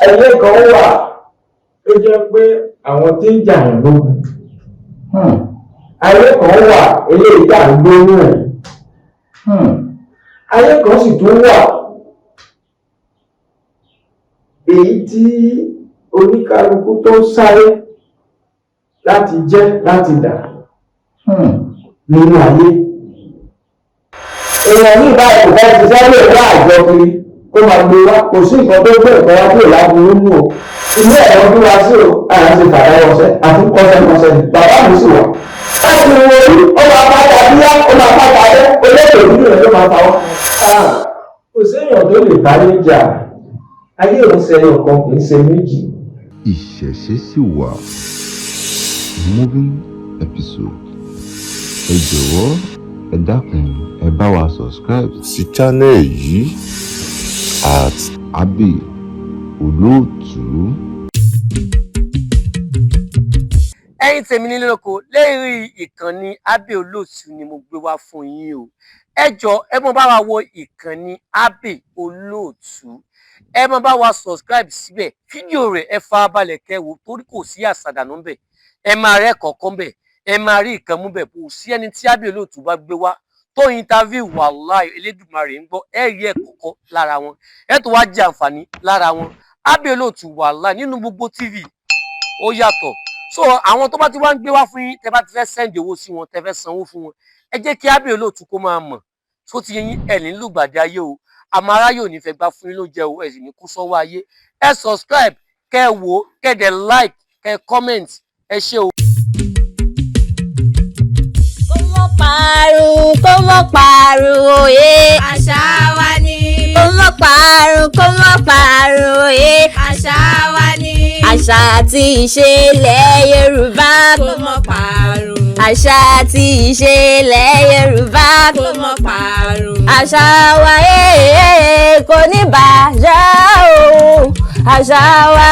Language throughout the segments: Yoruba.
ayé kan wà tó jẹ́ pé àwọn tí ń jà ń lógun. Ayé kan wà eléyìí tá à ń gbóná ẹ̀. Ayé kan sì tún wà èyí tí oníkálukú tó sáré láti jẹ́ láti dà nínú ayé. Èèyàn ní ìbáyìí kò bá ti sáré wá àjọ kiri kó máa gbé wá, kò sí nǹkan tó gbé nǹkan wá tó láburú nù o. Ilé ẹ̀rọ bí wá sí o, àyà ti fàdá ọ̀sẹ̀ àti kọ́sẹ̀kọ́sẹ̀ ni bàbá mi sì wà. Láti wo orí ọmọ apáta bíyá ọmọ apáta rẹ olóòtú ìdílé rẹ ló máa fa wọn. Kò séèyàn tó lè bá ní jà, ayé òun ṣe ọ̀kan kì í ṣe méjì. Ìṣẹ̀ṣe sì wà. Moving episode. Ẹ jọ̀wọ́ ẹ dákun ẹ bá wa subscribe sí channel yìí at Abbey Olóòtú. Ẹ̀yin tèmi nílé lóko lérí ìkànnì Abbey Olóòtú ni mo gbé wá fún yín o. Ẹ jọ̀ọ́ ẹ mọ bá wa wo ìkànnì Abbey Olóòtú. Ẹ mọ bá wa subscribe síbẹ̀. Fídíò rẹ̀ ẹ farabalẹ̀ kẹ́ wò torí kò sí àsàdànù ńbẹ̀. Ẹ máa rẹ́ kọ̀ọ̀kan ńbẹ̀. Ẹ máa rí ìkan mú bẹ̀. Kò sí ẹni tí Abbey Olóòtú bá gbé wá tó interview wàláhì Elédùmarè ń gbọ́ ẹ rí ẹ̀kọ̀ọ̀kan lára wọn. Ẹ tó wá jẹ àǹfààní lára wọn. Abbey Olóòtú wàláhì nínú gbogbo TV ó yàtọ̀. So àwọn tó bá ti wá ń gbé wá fún yín tẹ́ bá ti fẹ́ send owó sí wọn tẹ́ fẹ́ sanwó fún wọn ẹ jẹ́ kí Abbey Olóòtú kó máa mọ̀ tó ti yín ẹ̀ ní lùgbàdì ayé o àmọ́ aráyé ò ní fẹ́ gbá fún yín ló jẹ́ o ẹ̀ sì ní kú sọ́wọ́ ayé ẹ subscribe kẹ́ ẹ wò kẹ́ ẹ dẹ̀ like kẹ́ ẹ comment ẹ ṣé o. Kó mọ́ parun òye àṣà wa ni. Kó mọ́ parun òye àṣà wa ni. Àṣà àti ìṣe ilẹ̀ Yorùbá kó mọ́ parun. Àṣà àti ìṣe ilẹ̀ Yorùbá kó mọ́ parun. Àṣà wa kò ní bàjẹ́ o. Àṣà wa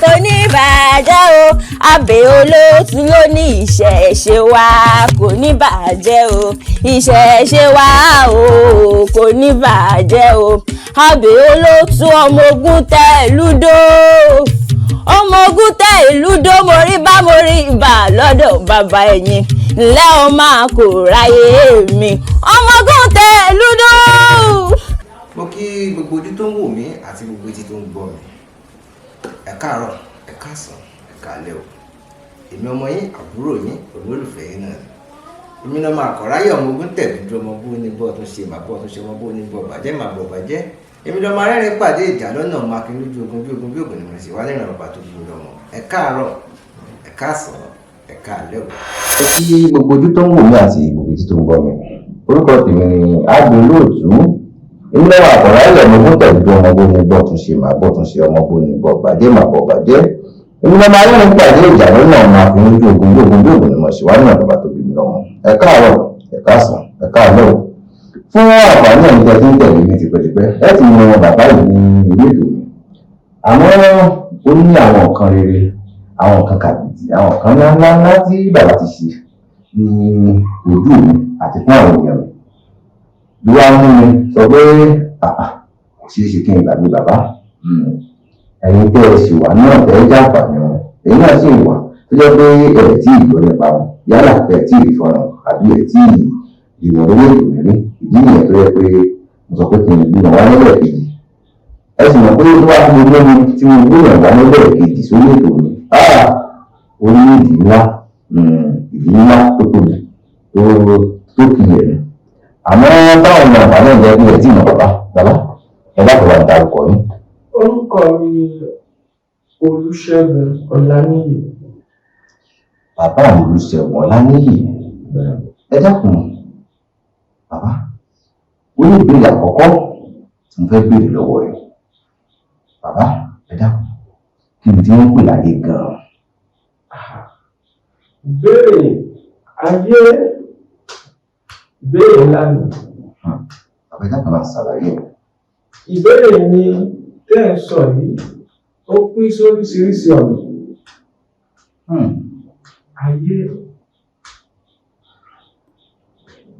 kò ní bàjẹ́ o. Abbey Olóòtú ló ní ìṣẹ̀ṣe wa kò ní bàjẹ́ o. Ìṣẹ̀ṣe wa o kò ní bàjẹ́ o. Abbey Olóòtú ọmọ ogun tẹ ìlúdó. Ọmọ ogun tẹ ìlúdó mo rí ibà lọ́dọ̀ bàbá ẹ̀yìn. Ǹlẹ́ o máa kò ráyè mi. Ọmọ ogun tẹ ìlúdó. Mo kí gbogbo ojú tó ń wò mí àti gbogbo etí tó ń gbọ́ mi. Ẹ káàárọ̀, ẹ káàsán, ẹ káalẹ́ o. Èmi ọmọ yín, àbúrò yín, olólùfẹ́ yín náà ni. Èmi náà máa kọ̀ ráyè ọmọ ogun tẹ̀lé dúró ọmọ bó ní bọ́ tó ṣe màbọ́ tó ṣe ọmọ bó ní bọ́ bàjẹ́ màbọ̀ bàjẹ́. Èmi lọ máa rẹ́rìn pàdé ìjà lọ́nà ọmọ akin lójú ogun bí ogun bí ogun ni mo sì wá lẹ́rìn ọba tó gbó lọ́mọ. Ẹ káàárọ̀, ẹ káàsán, ẹ káalẹ́ o. Ẹ kí gbogbo ojú tó ń wò mí àti gbogbo etí tó ń gbọ́ mi. Orúkọ tèmi ni Abbey Olóòtú. Èmi lọ́wọ́ àkọ̀rá ilẹ̀ ọmọ ogun tẹ̀lé dúró ọmọ bó ní bọ́ tún ṣe màbọ́ tún ṣe ọmọ bó ní bọ́ bàjẹ́ màbọ̀ bàjẹ́. Èmi lọ máa rẹ́rìn pàdé ìjà lọ́nà ọmọ akin lójú ogun bí ogun bí ogun ni mo sì wá lẹ́rìn ọba tó bí mi lọ́mọ. Ẹ káàárọ̀, ẹ káàsán, ẹ káalẹ́ o. Fún àǹfààní ẹ̀mí tẹ́ tí ń tẹ̀lé mi tipẹ́tipẹ́ ẹ ti mọ bàbá yìí ní orí ètò mi. Àmọ́ ó ní àwọn nǹkan rere, àwọn nǹkan kàbìtì, àwọn nǹkan ńláńlá tí bàbá ti ṣe ní ojú mi àti fún àwọn èèyàn mi. Bí wàá mú mi sọ pé kò ṣeé ṣe kí n gbàgbé bàbá. Ẹ̀yin tẹ́ ẹ sì wà náà tẹ́ ẹ jàǹfààní wọn. Ẹ̀yin náà sì wà tó jẹ́ pé ẹ̀ tí ì gbọ́ nípa wọn yálà ẹ̀ tí ì fọ́nrán àbí ẹ̀ tí ì ìwọ̀n lórí ètò mi rí. Ìdí nìyẹn tó yẹ pé mo sọ pé kí n gbé wọn wá nílẹ̀ kejì. Ẹ sì mọ̀ pé tó bá fi gbé mi tí mo gbé wọn wá nílẹ̀ kejì sórí ètò mi. Ó ní ìdí ńlá tó tóbi tó kìlẹ̀ ni. Àmọ́ táwọn ọmọ àgbà náà jẹ́ pé ẹ̀ tí ì mọ̀ bàbá ẹ bá kọ̀wá dárúkọ yín. Orúkọ mi Olúṣẹ́gun Ọláníyì. Bàbá Olúṣẹ́gun Ọláníyì. Ẹ dákun bàbá ó ní ìbéèrè àkọ́kọ́ tí mo fẹ́ béèrè lọ́wọ́ rẹ̀. Bàbá ẹ dákun kí ni tí wọ́n ń pè láyé gan-an? Ìbéèrè ayé ìbéèrè ńlá ni. Bàbá ẹ dákun máa ṣàlàyé. Ìbéèrè ni tẹ́ ẹ sọ yìí ó pín sóríṣiríṣi ọ̀nà.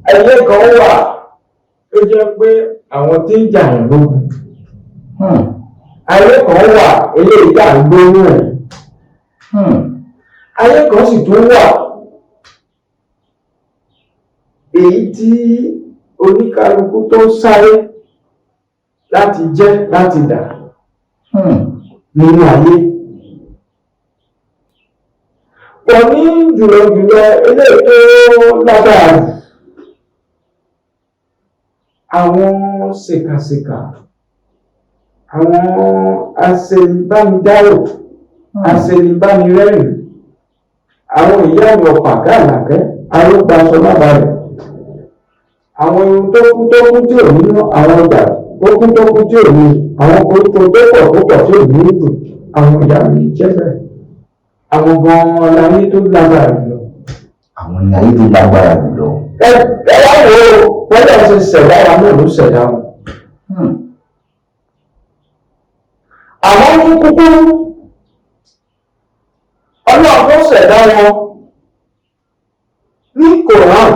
Ayé kan wà tó jẹ́ pé àwọn tí ń jà ń lógun. ayé kan wà eléyìí tá à ń gbé nú ẹ̀. Ayé kan sì tún wà èyí tí oníkálukú tó sáré láti jẹ́ láti dà nínú ayé. Pọ̀ ní jùlọ eléyìí tó lágbára jù àwọn ṣèkàṣèkà, àwọn aṣenibánidárò, aṣenibánirẹ́rìn, àwọn ìyá mi ọ̀pá káàlàkẹ́ arógbáṣọ lábàárẹ̀, àwọn irun tó kú tí ò ní àwọn ọjà tó kú tí ò ní àwọn koríko tó pọ̀ tí ò ní ìdò, àwọn ìyá mi jẹ́ bẹ́ẹ̀. Àwọn gan-an láyé tó lágbára jùlọ. Àwọn ní ayé tó lágbára jùlọ. Ẹ wá wo wọ́n lè ṣe ṣẹ̀dá wa náà ló ṣẹ̀dá wọn. Àwọn ní kúkú ọlọ́run tó ṣẹ̀dá wọn ní Kòrán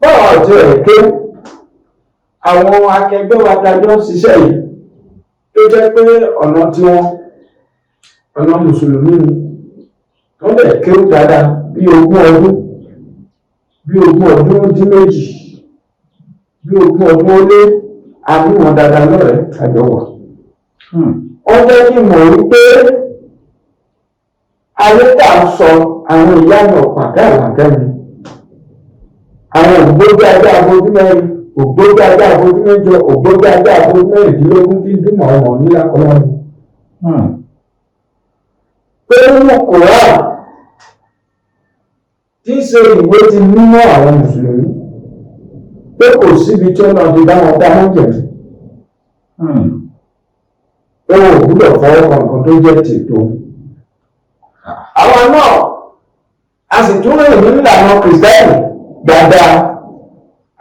báwọn àti ẹ̀ké àwọn akẹgbẹ́ wa dájọ́ ṣiṣẹ́ yìí tó jẹ́ pé ọ̀nà tiwọn ọ̀nà mùsùlùmí ni wọ́n lè kéwú dáadáa bí 20 ọdún bí 20 ọdún dín méjì bí 20 ọdún ó lé àníwọ̀n dáadáa lọ́rẹ̀ẹ́ àjọwà. Wọ́n jẹ́ kí mọ̀ wípé ayé tà ń sọ àwọn ìyá náà pàdé àlàkẹ́ni àwọn ògbógbé ajá abojú mẹ́rin ògbógbé ajá abojú mẹ́jọ ògbógbé ajá abojú mẹ́rìndínlógún tí dúnmọ̀ ọmọ nílákọ̀ọ́ ni. Pé nínú Kòrán tí í ṣe ìwé ti mímọ́ àwọn mùsùlùmí pé kò síbi tí ó náà ti bá wọn dáná jẹ̀mí. Pé wọn ò gbúdọ̀ fọwọ́ kankan tó jẹ́ tètò. Àwọn náà a sì tún rìn ní ìlànà kìrìsìtẹ́nì dáadáa.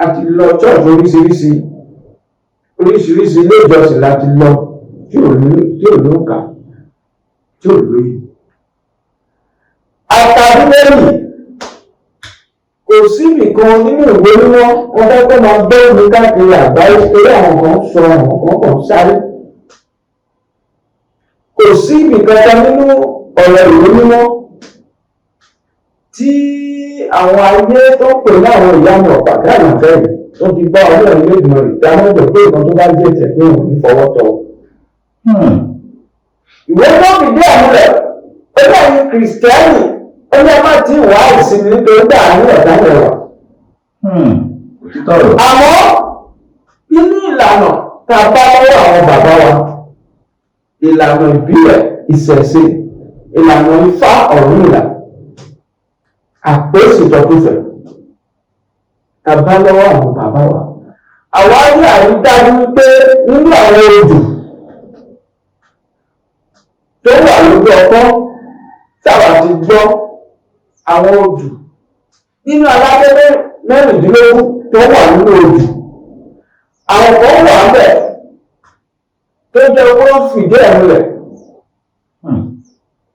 A ti lọ church oríṣiríṣi ilé ìjọsìn láti lọ tí ò lóǹkà tí ò lóye. Àtàdúmẹ́rì kò sí nìkan nínú ìwé mímọ́ wọn fẹ́ kó máa gbé omi káàkiri àgbáyé torí àwọn kan sọ àwọn kan sáré. Kò sí nìkan nínú ọ̀rọ̀ ìwé mímọ́ tí àwọn ayé tó pè láwọn ìyanu ọ̀pá káàlàfẹ́ yìí tó ti bá ọlọ́run ilé ìgbìmọ̀ rẹ̀ dámọ́jọ pé nǹkan tó bá jẹ́ tẹ̀ pé òun ní fọwọ́ tọ́. Ìwé tó fìdí àmúlẹ̀ ó láyé kìrìsìtẹ́nì ó ní ọmọ tí wà á ìsinmi nítorí pé àánú ẹ̀dá mẹ́wàá. Àmọ́ nínú ìlànà tá a bá lọ́wọ́ àwọn bàbá wa ìlànà ìbílẹ̀ ìṣẹ̀ṣe ìlànà Ifá Ọ̀rúnmìlà àpèsè ìjọkúfẹ̀ tá a bá lọ́wọ́ àwọn bàbá wa. Àwa ní àrídájú wípé nínú àwọn odù tó wà lójú ọkọ́ táwa ti gbọ́ àwọn odù nínú alágbẹ́gbẹ́ mẹ́rìndínlógún tó wà nínú odù àwọn kan wà bẹ́ẹ̀ tó jẹ́ owó fìdí ẹ̀ múlẹ̀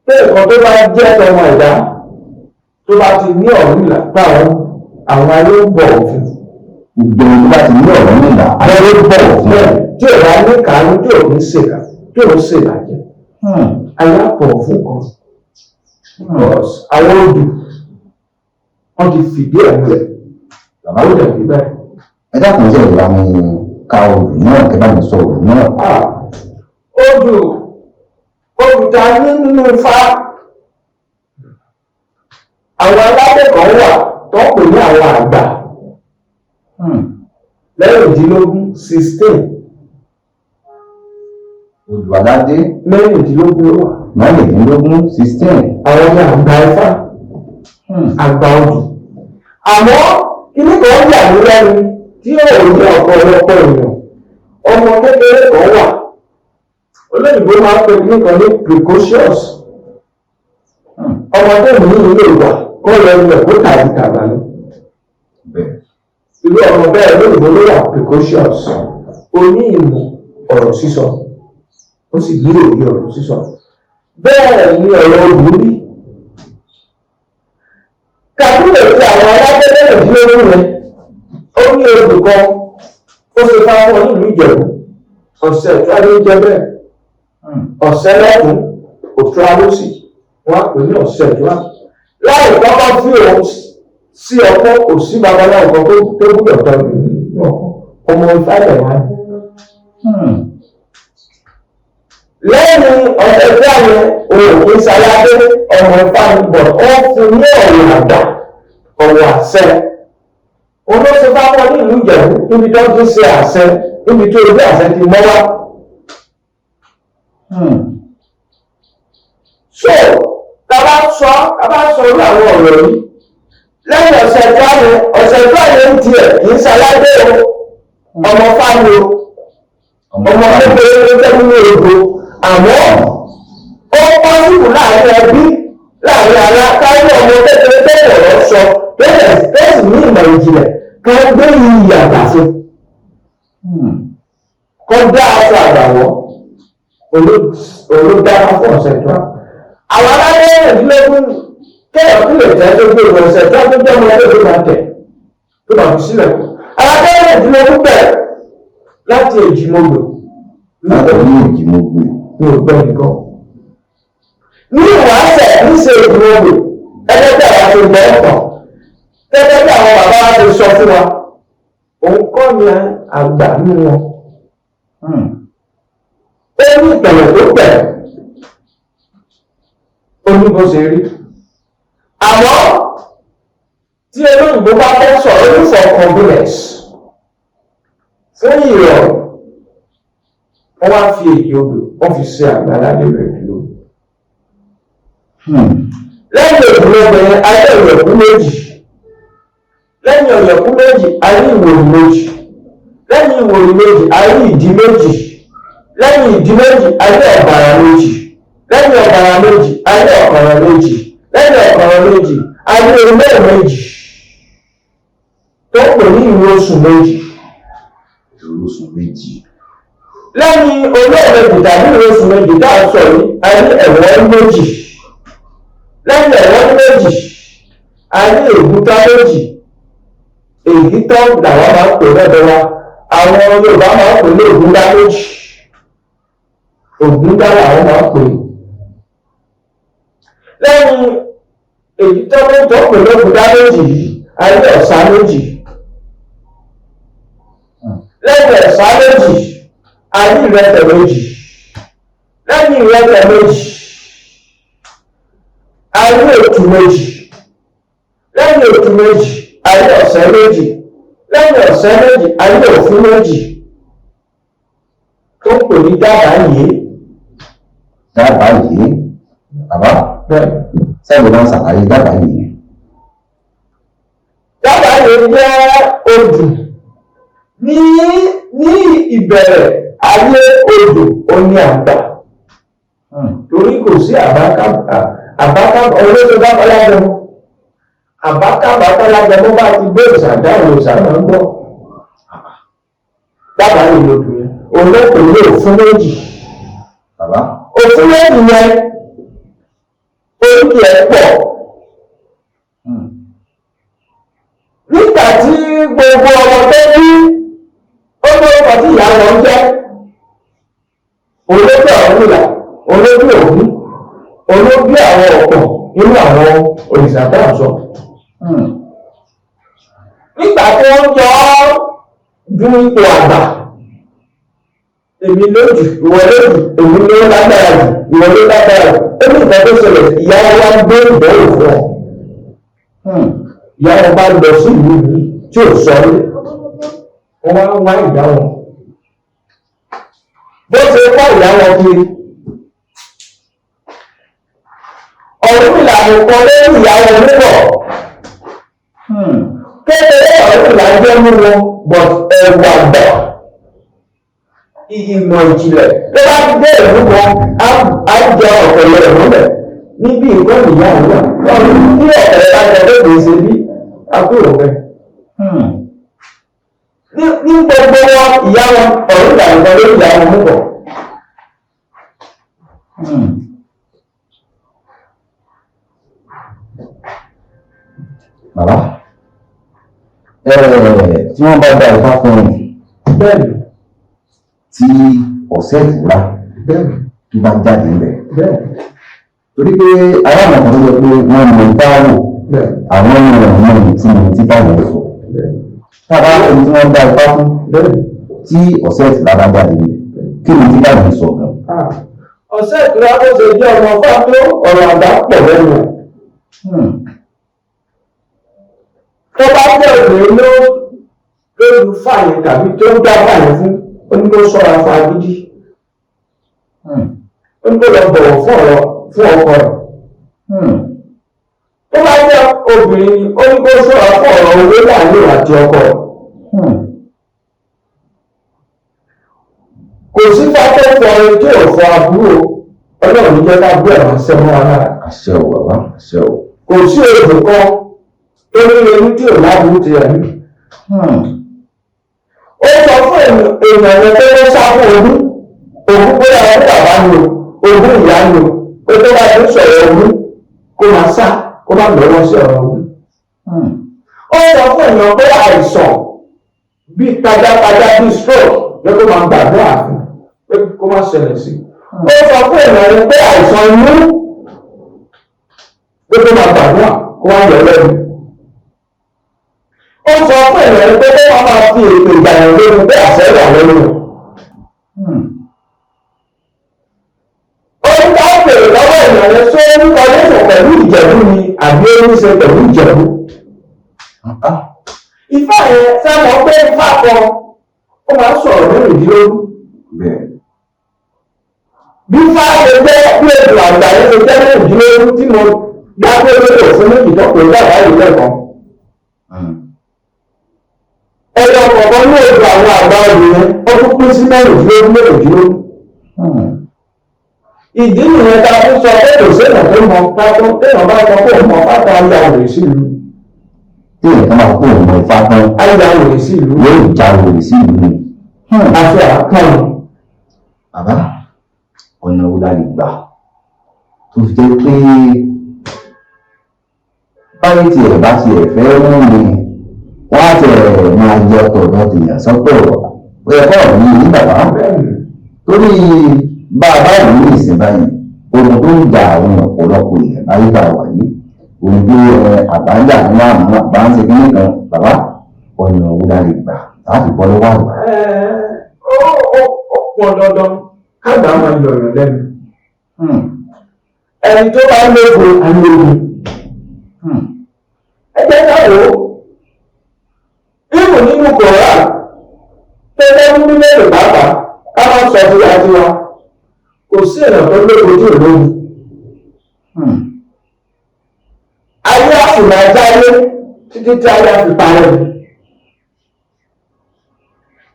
pé nǹkan tó bá jẹ́ ọmọ ẹ̀dá tó bá ti ní Ọ̀rúnmìlà táwọn àwọn ayé ń bọ̀ fún Ìgbẹ̀rù tó bá ti ní Ọ̀rúnmìlà ayé ń bọ̀ fún ẹ̀ tí ò bá ní kàánú tí ò ní ṣèkà tí ò ń ṣèbàjẹ́ ayé àpọ̀ fún kan àwọn odù wọ́n ti fìdí ẹ̀ múlẹ̀ bàbá ó dẹ̀ fi bẹ́ẹ̀. Ẹ dákun jẹ́ ìwà mi ka odù náà kí bá mi sọ odù náà. Odù ta ní nínú Ifá àwọn aládé kan wà tó pè ní àwọn àgbà mẹ́rìndínlógún 16. Odù aládé mẹ́rìndínlógún ló wà. 16. Àwọn ní àgbà Ifá àgbà odù. Àmọ́ inú kan yà ní lẹ́nu tí ó ní ọ̀pọ̀lọpọ̀ èèyàn ọmọ kékeré kan wà olóyìnbó máa ń pè nìkan ní precocious ọmọdé mi ilé ìwà kọ́ lọ ilẹ̀ kó tàbí tàbá lọ. Irú ọmọ bẹ́ẹ̀ olóyìnbó ló wà precocious ó ní ìmọ̀ ọ̀rọ̀ sísọ ó sì ní òye ọ̀rọ̀ sísọ. Bẹ́ẹ̀ ni ọ̀rọ̀ òbúrí kàdúrà tí àwọn alágbẹ́lẹ́ ìdílé rẹ̀ ó ní odò kan ó ṣe fáwọn nílùú Ìjẹ̀bú ọ̀sẹ̀ tó á ló jẹ́ bẹ́ẹ̀ ọ̀sẹ̀ lọ́kùn òtún alósì wọ́n á pè ní ọ̀sẹ̀ ìjọba láì kọ́kọ́ fi òun sí ọkọ kò sí babaláwo kan tó gbúdọ̀ tọ́ ọmọ ìfàlẹ̀ wá. lẹ́yìn ọ̀sẹ̀ tí àwọn òògùn ìsàládé ọmọ ìfàlẹ̀ bọ̀ ó fún ní ọ̀rọ̀ àgbà ọ̀rọ̀ àṣẹ olóṣèlú bá wọn ní ìlú Ìjẹ̀bú níbi tó ti ṣe àṣẹ níbi tó ojú àṣẹ ti mọ́ wá. so tàbá sọ orí àwọn ọ̀rọ̀ yìí lẹ́yìn ọ̀sẹ̀ ìgbàlẹ̀ ń tiẹ̀ kì í ṣalágbé o ọmọ fáwọn o ọmọ kékeré ló tẹ́ nínú ègbò àmọ́ ó pọ́sibù láàrin ẹbí láàrin ara káwọn ọmọ kékeré tẹ́lẹ̀ ọ̀rọ̀ sọ tẹ́sì ní ìmọ̀ ìjìnlẹ̀ ká gbé iyì àgbà fún kọ́ dá aṣọ àgbàwọ́ olódára fún ọ̀sẹ̀ tó àwọn aláwọ̀ ẹ̀dínlẹ́gùn kéèyàn kí lè jẹ́ tó gbé ìwọ̀nsẹ̀ tó jẹ́ ọmọ ẹgbẹ́ tó máa tẹ̀ tó máa fi sílẹ̀ aláwọ̀ ẹ̀dínlẹ́gùn bẹ̀rẹ̀ láti Èjìmọ̀gbò ní ògbẹ́ nìkan ní ìwàásẹ̀ ní ṣe Èjìmọ̀gbò ẹgbẹ́ àwọn tó gbọ́ ọ̀tàn gẹ́gẹ́ bí àwọn bàbá wa ti sọ fún wa òun kọ́ ni àgbà nínú wọn ó ní ìtẹ̀lẹ̀ tó bẹ̀rẹ̀ ó ní bó ṣe rí àmọ́ tí olóyìnbó bá fẹ́ sọ̀rọ̀ ní for convenience fún ìrọ̀rùn wọ́n wá fi èyí odò wọ́n fi ṣe àgbàlá nínú ìdúró lẹ́yìn ìdúró bẹ̀rẹ̀ ayé ìrọ̀kú méjì lẹ́yìn ọ̀yọ̀kú méjì ayé ìwòrì méjì lẹ́yìn ìwòrì méjì ayé ìdí méjì lẹ́yìn ìdí méjì ayé ọ̀bàrà méjì lẹ́yìn ọ̀bàrà méjì ayé ọ̀kàrà méjì lẹ́yìn ọ̀kàrà méjì ayé ilé méjì tó pè ní ìwé oṣù méjì lẹ́yìn olóòmejì tàbí ìwé oṣù méjì dáa sọ ní ayé ẹ̀wọ̀n méjì lẹ́yìn ẹ̀wọ̀n méjì ayé ègútá méjì èyí tó làwọn máa ń pè lọ́dọ̀ wa àwọn Yorùbá máa ń pè ní ògúndá méjì ògúndá làwọn máa ń pè lẹ́yìn èyí tó pè lọ́gúndá méjì yìí ayé ọ̀sá méjì lẹ́yìn ọ̀sá méjì ayé ìrẹsẹ̀ méjì lẹ́yìn ìrẹsẹ̀ méjì ayé òtù méjì lẹ́yìn òtù méjì ayé ọ̀sẹ̀ méjì lẹ́yìn ọ̀sẹ̀ méjì ayé òfin méjì tó pè ní dábàá yìí bàbá sẹ́yìn náà ṣàlàyé dábàá yìí jẹ́ odù ní ìbẹ̀rẹ̀ ayé odò oní àgbà torí kò sí àbáká olóṣèlú bá kọ́lájọ àbáká bàtàlájọ bá ti gbé ìṣàdáwò ìṣàmọ́ ń bọ̀ dábàá yìí lòdù yẹn olóòpèlé òfin méjì òfin méjì yẹn orí ẹ̀ pọ̀ nígbà tí gbogbo ọmọ tó bí ó lórúkọ tí ìyá wọn jẹ́ olóògbé ọ̀rúnlà olóògbé òní olóògbé àwọn ọ̀pọ̀ nínú àwọn òrìṣà náà sọ nígbà tí wọ́n jọ ju ipò àgbà èmi lójú ìwọ lójú èmi ló lágbára jù ìwọ ló lágbára jù ó ní ìgbà tó ṣẹlẹ̀ ìyá wa ń gbé ìdánwò fún ọ ìyá wọn bá lọ sí ìlú yìí tí ò sọ rí wọn wá ń wá ìyá wọn bó ṣe kọ́ ìyá wọn kiri ọ̀rùn ìlànà kan lórí ìyá wọn níbọ̀ kékeré ọ̀rùn ìlànà jẹ́ mú wọn but ẹ̀wà gbà ìmọ̀ ìjìnlẹ̀ tó bá ti dé ìlú wọn á jẹ ọ̀pẹ̀lẹ̀ rẹ̀ mọ́lẹ̀ níbi ìgbọ́n ìyá wọn ọ̀rùn tí ọ̀pẹ̀lẹ̀ bá jẹ lóde ṣe bí àkúrò rẹ̀ ní gbogbo wọn ìyá wọn ọ̀rùn ìlànà kan lórí ìyá wọn níbọ̀. Bàbá tí wọ́n bá gba ìfá fún un bẹ́ẹ̀ni tí ọ̀sẹ̀ ìtura tó bá jáde ńbẹ̀. bẹ́ẹ̀ Torí pé aláwọ̀ kan tó jẹ́ pé wọ́n mọ ìdáwò bẹ́ẹ̀ àwọn ọmọ ìmọ̀ tí báyìí sọ. bẹ́ẹ̀ Tábà ẹni tí wọ́n dá ipá fún bẹ́ẹ̀. tí ọ̀sẹ̀ ti lára jáde ńbẹ̀. Kí ni tí báyìí sọ gan? ọ̀sẹ̀ ìtura bó ṣe jẹ́ ọmọ fáfó ọ̀rọ̀ àgbà pọ̀ lẹ́nu ẹ̀. tó bá jẹ́ obìnrin lóru fàyè tàbí tó ń dá fàyè fún oníkó sọ́ra fún agídí oníkó lọ bọ̀wọ̀ fún ọkọ rẹ̀. tó bá jẹ́ obìnrin oníkó sọ́ra fún ọ̀rọ̀ owó láàrin àti ọkọ rẹ̀. kò sí fáfó fọ ẹni tí ò fọ àbúrò ọlọ́run ní jẹ́ ká bú ẹ̀rọ sẹ́mọ́ alára. Àṣẹ ò bàbá, àṣẹ ò. kò sí oògùn kan tó ní ẹni tí ò láburú ti rẹ̀ ní. ó sọ fún èèyàn yẹn pé ó sá fún ogún pé àwọn bàbá ni o ogún ìyá ni o pé tó bá ti ń sọ̀rọ̀ ogún kó máa sá kó má lọ́wọ́ sí ọ̀rọ̀ ogún. ó sọ fún èèyàn pé àìsàn bíi pajápajá bíi stroke ló tó máa gbàdúrà fún pé kó má ṣẹlẹ̀ sí. ó sọ fún èèyàn yẹn pé àìsàn inú ló tó máa gbàdúrà kó wá yọ lẹ́nu. ó sọ fún èèyàn pé kó máa fi ètò ìgbàyàn lórí pé àṣẹ wà lẹ́nu. ó ń bá bèrè lọ́wọ́ èèyàn yẹn tó ń kọ́ lẹ́sọ̀ pẹ̀lú ìjẹ̀bú ni àbí ó ń ṣe pẹ̀lú ìjẹ̀bú. Ifá yẹn sábà pé Ifá kan ó máa ń sọ̀rọ̀ mẹ́rìndínlógún. bí Ifá ṣe jẹ́ bí ètò àgbà yẹn ṣe jẹ́ mẹ́rìndínlógún tí mo dágbé lórí òfin méjì tó pè é àbáyé lẹ́ẹ̀kan. ẹyọ kọ̀ọ̀kan ní ètò àwọn àgbà obìnrin ó tún pín sí mẹ́rìndínlógún. ìdí nìyẹn ta fún sọ pé kò sẹ́nà tó mọ pátó téèyàn bá sọ pé òun mọ pátó ayé àwòrán sí ìlú. Tí èèyàn máa kó òun Ifá tán, ayé àwòrán sí ìlú. yóò já wòlé sí ìlú ni. àti àkànnì. Bàbá, ọ̀nà wo la lè gbà tó fi jẹ́ pé báyìí tí ẹ̀ bá ti ẹ̀ fẹ́ mú mi wọ́n á tẹ̀ máa yọ tọ̀dọ̀ tèèyàn sọ́tọ̀ ó yẹ kọ́ ọ̀rọ̀ yìí bàbá. Torí bá a bá wù ní ìsìn báyìí ohun tó ń ja àwọn ọ̀pọ̀lọpọ̀ èèyàn láyé bá wà yìí òun tó àbájá ní àmú àbá ń ṣe kí nìkan bàbá ọ̀nà wo la lè gbà láti bọ́ lọ́wọ́ àgbà. ó pọn dandan káàgbà máa yọ̀yọ̀ lẹ́nu. ẹni tó bá lóògùn alóògùn. ẹ jẹ́ ká wò ó ìmù nínú kòrá tẹ́lẹ̀ ń nílé ìbábà ká máa sọ fún wa tiwa kò sí èèyàn tó lóògùn tí ò lóògùn. ayé àfùnà jáde títí tí ayé àfi parẹ́.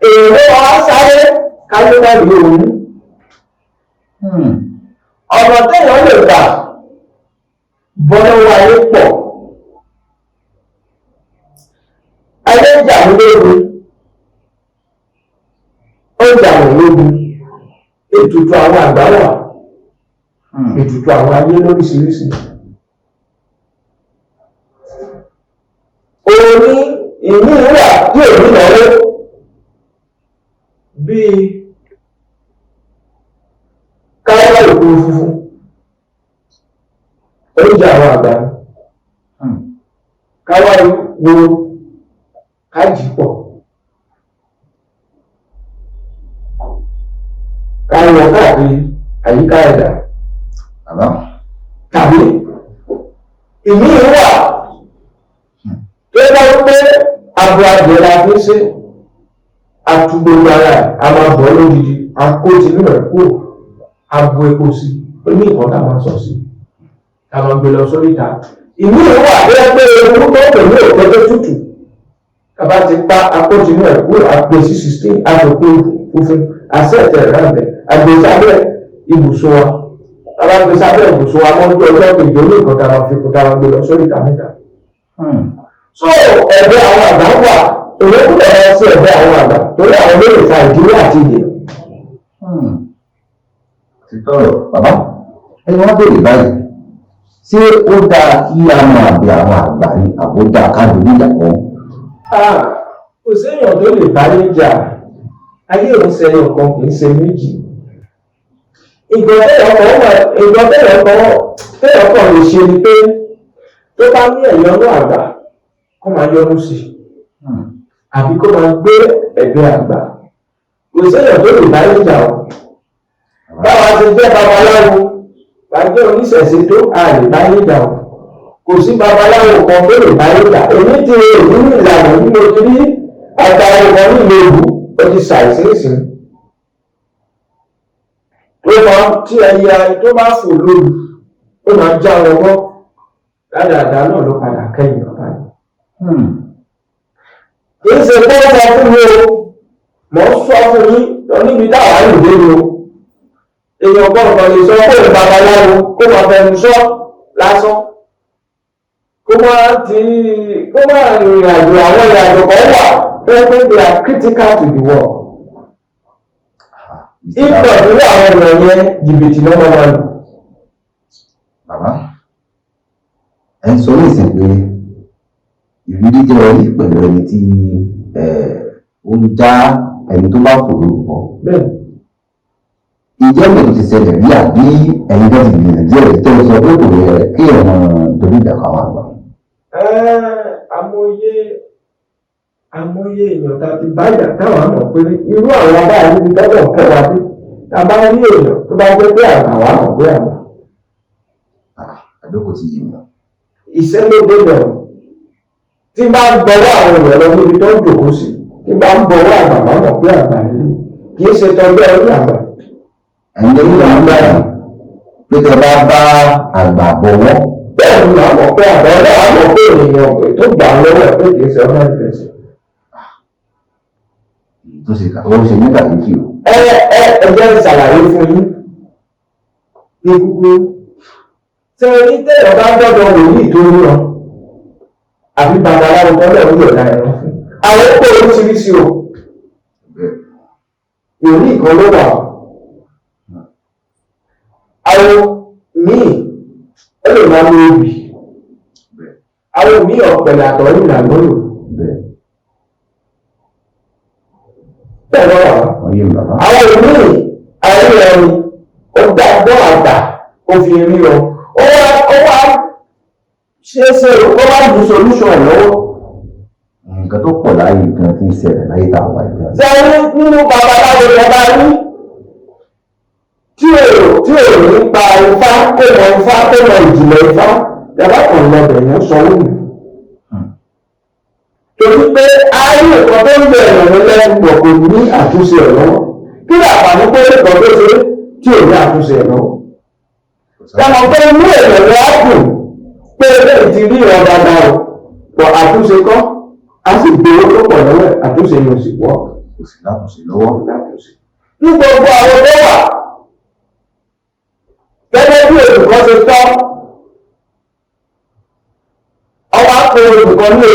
èrò wa sáré káyé wá rí òun. ọ̀nà téèyàn lè gbà bọ́lọ́wọ́ ayé pọ̀. ayé jà mí lógun ó jà mí lógun ètùtù àwọn àgbà wà ètùtù àwọn ayé lóríṣiríṣi. òní ìní wà tí òní lọ́wọ́ bíi káwá ìkú funfun oúnjẹ àwọn àgbà káwá ìwò kájì pọ̀ káwọ̀ káàkiri àyíká ẹ̀dá tàbí ìní wà tó bá pé abo adìẹ la fi ṣe àtúgbò ara a máa bọ̀ lódìdí akóòtì nínú ẹ̀ kúrò abo epo sí ó ní ìkọ́ tá a máa sọ sí tá a máa gbé lọ sórí ìta. ìní wà bẹ́ẹ̀ pé ewu tó pẹ̀lú òkè tó tútù kaba ti pa akóòtì nínú ẹ̀ kúrò àpè sí 16 àtòkè funfun àṣẹ̀tẹ̀ rẹ̀ àgbèsábẹ̀ ibùsùn wa kaba gbèsábẹ̀ ibùsùn wa mọ́jú ọjọ́ kejì ó ní ìkọ́ tá a máa fi kó tá a máa gbé lọ sórí ìta mẹ́ta. So ẹ̀bẹ̀ àwọn àgbà wà èyí kúrò lọ sí ẹ̀bẹ̀ àwọn àgbà torí àwọn olóyè fa ìdílé àti ìdè. Títọ́rọ̀ bàbá ẹni wọ́n béèrè báyìí ṣé ó dáa kí a máa bẹ àwọn àgbà ní àbódà káàdì níjà kan. kò séèyàn tó lè bá yín jà ayé òun ṣe ọ̀kan kì í ṣe méjì. ìgbọ́n tẹ̀yọ̀ kan lè ṣe ni pé tó bá ní ẹ̀yọ́nú àgbà kó máa yọnu sí i àbí kó máa gbé ẹ̀gbẹ́ àgbà kò séèyàn tó lè bá ìjà o báwa ti jẹ́ babaláwo bá jẹ́ oníṣẹ̀ṣe tó a lè bá ìjà o kò sí babaláwo kan tó lè bá ìjà èmi ti rè nínú ìlànà bí mo ti rí àtàwọn ọmọ nílò òwú ó ti ṣàìsí ìsìn tó máa tí ẹyẹ tó bá fò lóru ó máa já wọn mọ́ dáadáa náà ló padà kẹ́yìn bàbá yìí. kì í ṣe pé ó sọ fún mi o mọ̀ ń sọ fún yín lọ níbi táwa lè dé ni o èèyàn gbọ́dọ̀ lè sọ pé babaláwo kó máa fẹnu sọ lásán kó máa rìnrìn àjò àwọn ìrìnàjò kan wà fẹ́ pé they are critical to the world. ìpọ̀ ìdílé àwọn ènìyàn yẹn jìbìtì lọ́wọ́ wọn lò. bàbá ẹ ń sọ nísìn pé ìrírí jẹ́ orí pẹ̀lú ẹni tí ó ń já ẹni tó bá fò lórúkọ. ìjẹ́ mẹ́rin ti ṣẹlẹ̀ rí àbí ẹni bá ti gbìyànjú ẹ̀ tó sọ pé kò yẹ kí ẹ̀rọ torí ìdàkọ̀ àwọn àgbà. amóye èèyàn tá a ti bájà táwọn mọ̀ pé irú àwọn abáyé níbi tọ́jọ́ kọ́ wa dé tá a bá rí èèyàn tó bá jẹ́ pé àgbà wa mọ̀ pé àgbà. àdókò ti yé mi. iṣẹ́ ló dé lọ tí bá ń gbọ́wọ́ àwọn èèyàn lọ níbi tó ń jòkó sí tí bá ń gbọ́wọ́ àgbà wa mọ̀ pé àgbà yìí kì í ṣe tọ́jú ẹ̀rí àgbà. ẹ̀yin ló ń gbà pé tẹ bá bá àgbà bọ̀wọ́. bẹ́ẹ̀ ni àwọn pé àgbà ọlọ́wà mọ̀ pé ènìyàn tó gbà lọ́wọ́ pé kì í ṣe ọmọ ìfẹsẹ̀. tó ṣe nígbà méjì o. ẹ jẹ́ ìṣàlàyé fún yín ní kúkúrú tí orí tẹ̀yọ̀ bá gbọ́dọ̀ wòlíì tó ń lọ àbí babaláwo tọ́lẹ̀ ń yọ̀dá ẹ̀rọ fún àwọn ó pé oríṣiríṣi o wòlíì kan ló wà àwọn míì ó lè máa lo obì àwọn míì ọ̀pẹ̀lẹ̀ àtọ̀rí ìlànà lò bẹ́ẹ̀ lọ́wọ́ àwọn míì àwọn ẹ̀rù ó gbàgbọ́ àgbà ó fi rí ọ ó wá ṣeéṣe ó wá ju solution lọ́wọ́. nǹkan tó pọ̀ láyé gan tí ń ṣẹlẹ̀ láyé tá a wà gan. sẹ́yìn nínú babaláwo ìjọba rí tí èrò nípa ifá kó mọ ìjìnlẹ̀ ifá ìjọba kan lọ́bẹ̀ yẹn sọ wọ́n mi. torí pé ayé nǹkan tó ń bẹ̀rẹ̀ ní lẹ́nu pọ̀ kò ní àtúnṣe ẹ̀ lọ́wọ́ kí ni àǹfààní pé nǹkan tó ṣe tí ò ní àtúnṣe ẹ̀ lọ́wọ́. Ẹ̀mọ̀ pé inú èrò rẹ̀ á dùn pé eléyìí ti rí ìran dáadáa o pọ̀ àtúnṣe kọ́ á sì gbowó tó pọ̀ lọ́wọ́ àtúnṣe yóò sì wọ́. kò sí látúnṣe lọ́wọ́. Ní gbogbo àwọn tó wà gẹ́gẹ́ bí olùkọ́ ṣe tọ́ ọwọ́ á pe olùkọ́ ní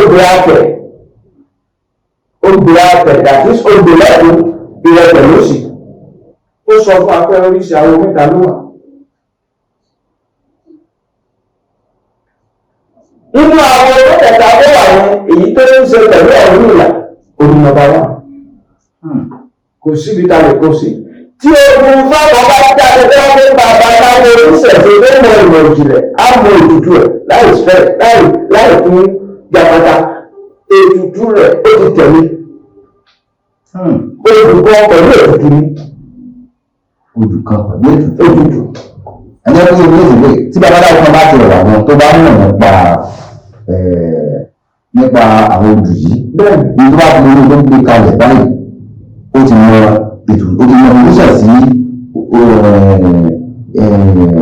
obì àtẹ̀ dàtí obì lẹ́kùn ìrẹ̀pẹ̀ lóṣì ó sọ fún apẹ́ oríṣi àwọn mẹ́ta ló wà. Nínú àwọn mẹ́tẹ̀ẹ̀ta tó wà yẹn èyí tó ń ṣe pẹ̀lú ọ̀run ìlà olùmọ̀ba wà kò síbi ta lè kó sí. Tí ogun fáwọn bá jáde tó wọ́n fi bàbá láwọn oníṣẹ̀ṣe tó mọ ìmọ̀ ìjìnlẹ̀ á mọ ètùtù ẹ̀ láì fún jàpàtà ètùtù rẹ̀ ó ti tẹ̀lé. Olùkọ́ pẹ̀lú ètùtù ni. Olùkọ́ pẹ̀lú ètùtù. Ẹni ẹni ìwé ìwé tí babaláwo kan bá ti rọ̀ àwọn tó bá mọ̀ nípa àwọn odù yìí. Bẹ́ẹ̀ni. Ní tó bá fi lórí tó ń gbé kalẹ̀ báyìí, ó ti mọ ètò ìmúṣẹ̀ sí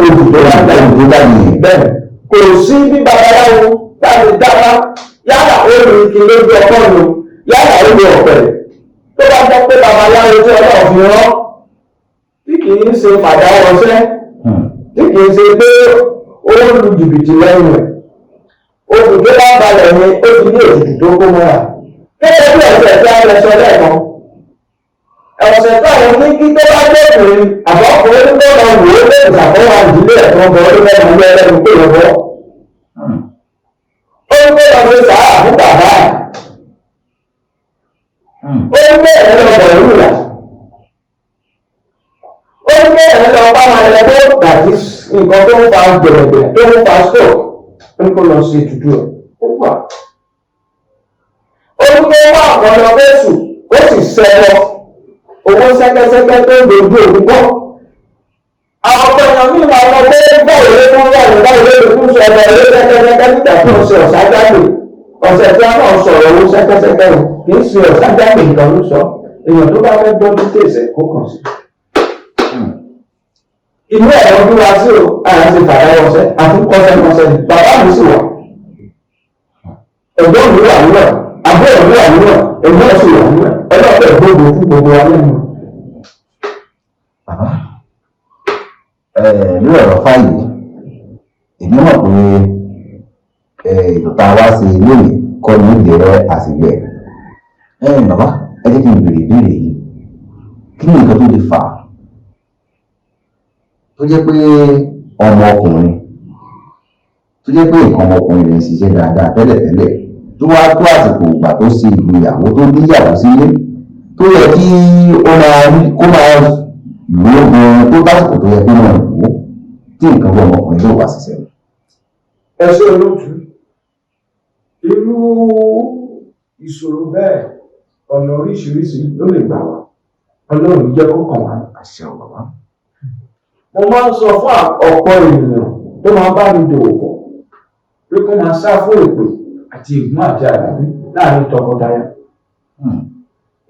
odù tó jáde. Bẹ́ẹ̀ni. Kò sí bí babaláwo láti dára yálà ó rí kí lójú ọkọ ni yálà ó rí ọ̀pẹ̀lẹ̀. Tó bá jẹ́ pé babaláwo tí ọlọ́run fi rán tí kì í ṣe fàdáwọṣẹ́ tí kì í ṣe pé ó ń lu jìbìtì lẹ́yìn rẹ̀ oṣù tó bá balẹ̀ ni ó ti ní ètùtù tó kó mọ́ra gẹ́gẹ́ bí ẹ̀sẹ̀ tí a lè sọ lẹ́ẹ̀kan ẹ̀sẹ̀ tó àwọn kíkí tó bá jẹ́ ìrìn àbọ̀kùnrin tó lọ wò ó lè ṣàkóso ìdílé ẹ̀kan bọ̀ ó lẹ́nu ilé ẹlẹ́nu pé lọ́wọ́ ó ń gbé lọ sí sàá fún bàbá ó ń gbé ẹ̀rọ bọ̀ ìrúlà ó ní ẹ̀rọ lọ bá wọn ẹlẹ́gbẹ́ dàbí nǹkan tó ń fa gbẹ̀rẹ̀gbẹ̀ tó ń fa stroke ń kó lọ sí ètùtù ẹ̀ ó wà. ó ní kó wá ọ̀nà fẹ́sù ó sì sẹ́lọ owó sẹ́kẹ́sẹ́kẹ́ tó ń dojú òun bọ́. àwọn ọmọ èèyàn ní ìwà ọmọ pé báwo ló tún wà ní báwo ló tún sọ ọmọ ilé sẹ́kẹ́sẹ́kẹ́ nígbà tó ń ṣe ọ̀sájáde ọ̀sẹ̀ tí wọ́n náà sọ̀rọ̀ owó sẹ́kẹ́sẹ́kẹ́ o kì í ṣe ọ̀sájáde nǹkan ló sọ èèyàn tó bá fẹ́ gbọ́ tó tẹ̀sẹ̀ kó kàn sí. inú ẹ̀rọ bí wá sí o àyà ti fàdáyọ̀sẹ́ àtúnkọ́sẹ́ mọ́sẹ́ bàbá mi sì wà ẹ̀gbọ́n mi wà níwẹ̀ àbúrò mi wà níwẹ̀ ẹ̀gbọ́n sì wà níwẹ̀ ọlọ́pàá ìgbógun fún gbogbo wa lẹ́nu. bàbá lórí ọ̀rọ̀ fáyì èmi mọ̀ pé ètò tá a wá sí lónìí kọ́ ní ìdẹ̀rẹ́ àsìgbẹ̀ bàbá ẹ jẹ́ kí n béèrè ìbéèrè yìí kí ni nǹkan tó lè fà á tó jẹ́ pé ọmọkùnrin tó jẹ́ pé nǹkan ọmọkùnrin rẹ̀ ń ṣiṣẹ́ dáadáa tẹ́lẹ̀tẹ́lẹ̀ tó wá tó àsìkò ìgbà tó ṣe ìgbéyàwó tó níyàwó sílé tó yẹ kí ó máa lò ó gan tó básìkò tó yẹ kó máa lò ó tí nǹkan bọ́ ọmọkùnrin tó wà ṣiṣẹ́ rẹ̀. ẹ ṣe olóòtú irú ìṣòro bẹ́ẹ̀ ọ̀nà oríṣiríṣi ló lè gbà wá ọlọ́run jẹ́ kó kàn wá. àṣẹ ò bàbá. mo máa ń sọ fún ọ̀pọ̀ ènìyàn tó máa bá mi dòwò pọ̀ pé kó máa sá fún èpè àti ègún àti àdàbí láàrin tọkọtaya.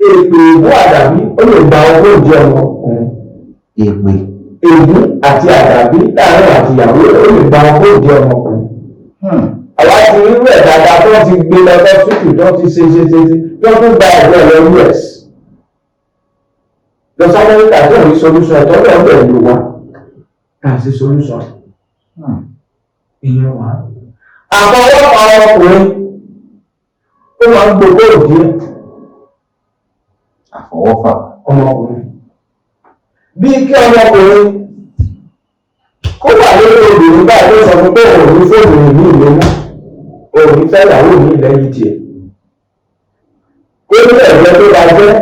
èpè ègún àdàbí ó lè gba owó ìjẹ ọmọkùnrin. èpè ègún àti àdàbí láàrin àtìyàwó ó lè gba owó ìjẹ ọmọkùnrin. àwa ti rí rẹ̀ dáadáa tó ti gbé lọ́dọ̀ tútù tó ti ṣe tó tún gba ẹ̀rọ lọ US lọ sí Amẹ́ríkà tó ní solution ẹ̀tọ́ náà bẹ̀rẹ̀ ló wá kà sí solution ìyẹn wà. àfọwọ́pọ̀ ọkùnrin ó máa ń gbogbo òdì àfọwọ́fà ọmọkùnrin bí kí ọmọkùnrin kó wà lórí obìnrin báyìí tó sọ fún pé òun ní fóònù ní ilé náà òun ní fẹ́ ìyàwó ní ilẹ̀ yìí tiẹ̀ kó ní ẹ̀jẹ̀ tó bá jẹ́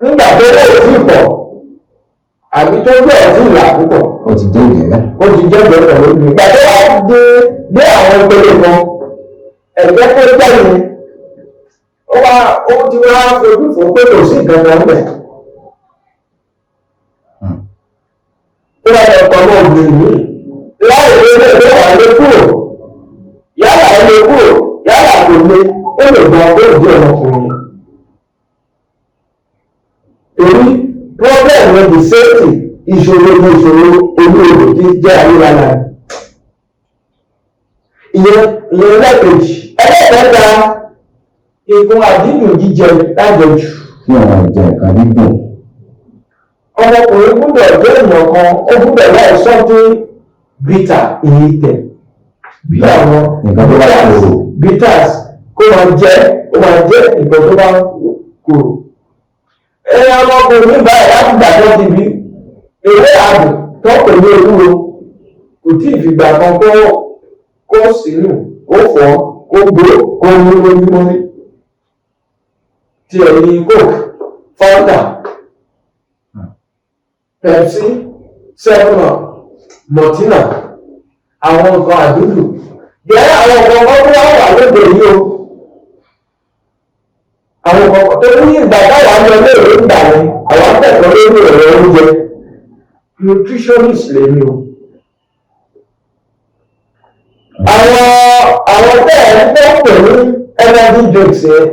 nígbà tó lè tí pọ̀ àbí tó bẹ̀rẹ̀ sí ìlà púpọ̀ ó ti jẹ́ ìjẹ́rẹ́. ó ti jẹ́ bẹ̀rẹ̀ lórí ìgbà tó wà dé àwọn ìpele kan ẹ̀jẹ̀ tó jẹ́yìn ó ti wá fojú fún pé kò sí nǹkan kan bẹ̀. ó wà lọ pọ̀ mọ́ obìnrin yìí láì lè lè wà lé kúrò yálà ó lè kúrò yálà kò lè ó lè gbọ́ pé òbí ọmọkùnrin èyí problem with the safety ìṣòro ní ìṣòro olóòrò tí jẹ́ ayélujára ìyẹn lẹ́ẹ̀kejì ẹlẹ́ẹ̀kẹta ìfún àdínù jíjẹ lájọjù kí ọmọ ìjẹ nǹkan dídùn. ọmọkùnrin gbúdọ̀ jẹ́ èèyàn kan ó gbúdọ̀ láì something bitter èyí tẹ̀ bí àwọn nǹkan tó bá kòrò. bitters kó máa jẹ́ nǹkan tó bá kòrò. ọmọkùnrin báyìí láti gbàgbọ́ ti bí ewé ààbò tó pẹ̀lú ewúro kò tí ì fìgbà kan kó sínú kó fọ́ kó gbó kó mú lójúmọ́ rí ti ẹ̀yìn coke fanta pepsi seven-up mọ̀tínà àwọn nǹkan àdúgbò jẹ́ àwọn nǹkan kan tó wà lóde yìí o àwọn nǹkan tó ní ìgbà táwọn àmì ọlọ́ọ̀rọ̀ ń gbà ní àwọn akẹ́kọ̀ọ́ lórí ọ̀rọ̀ oúnjẹ nutritionist lèmi o àwọn tẹ́ ẹ̀ ń tọ́ pè ní energy drinks yẹn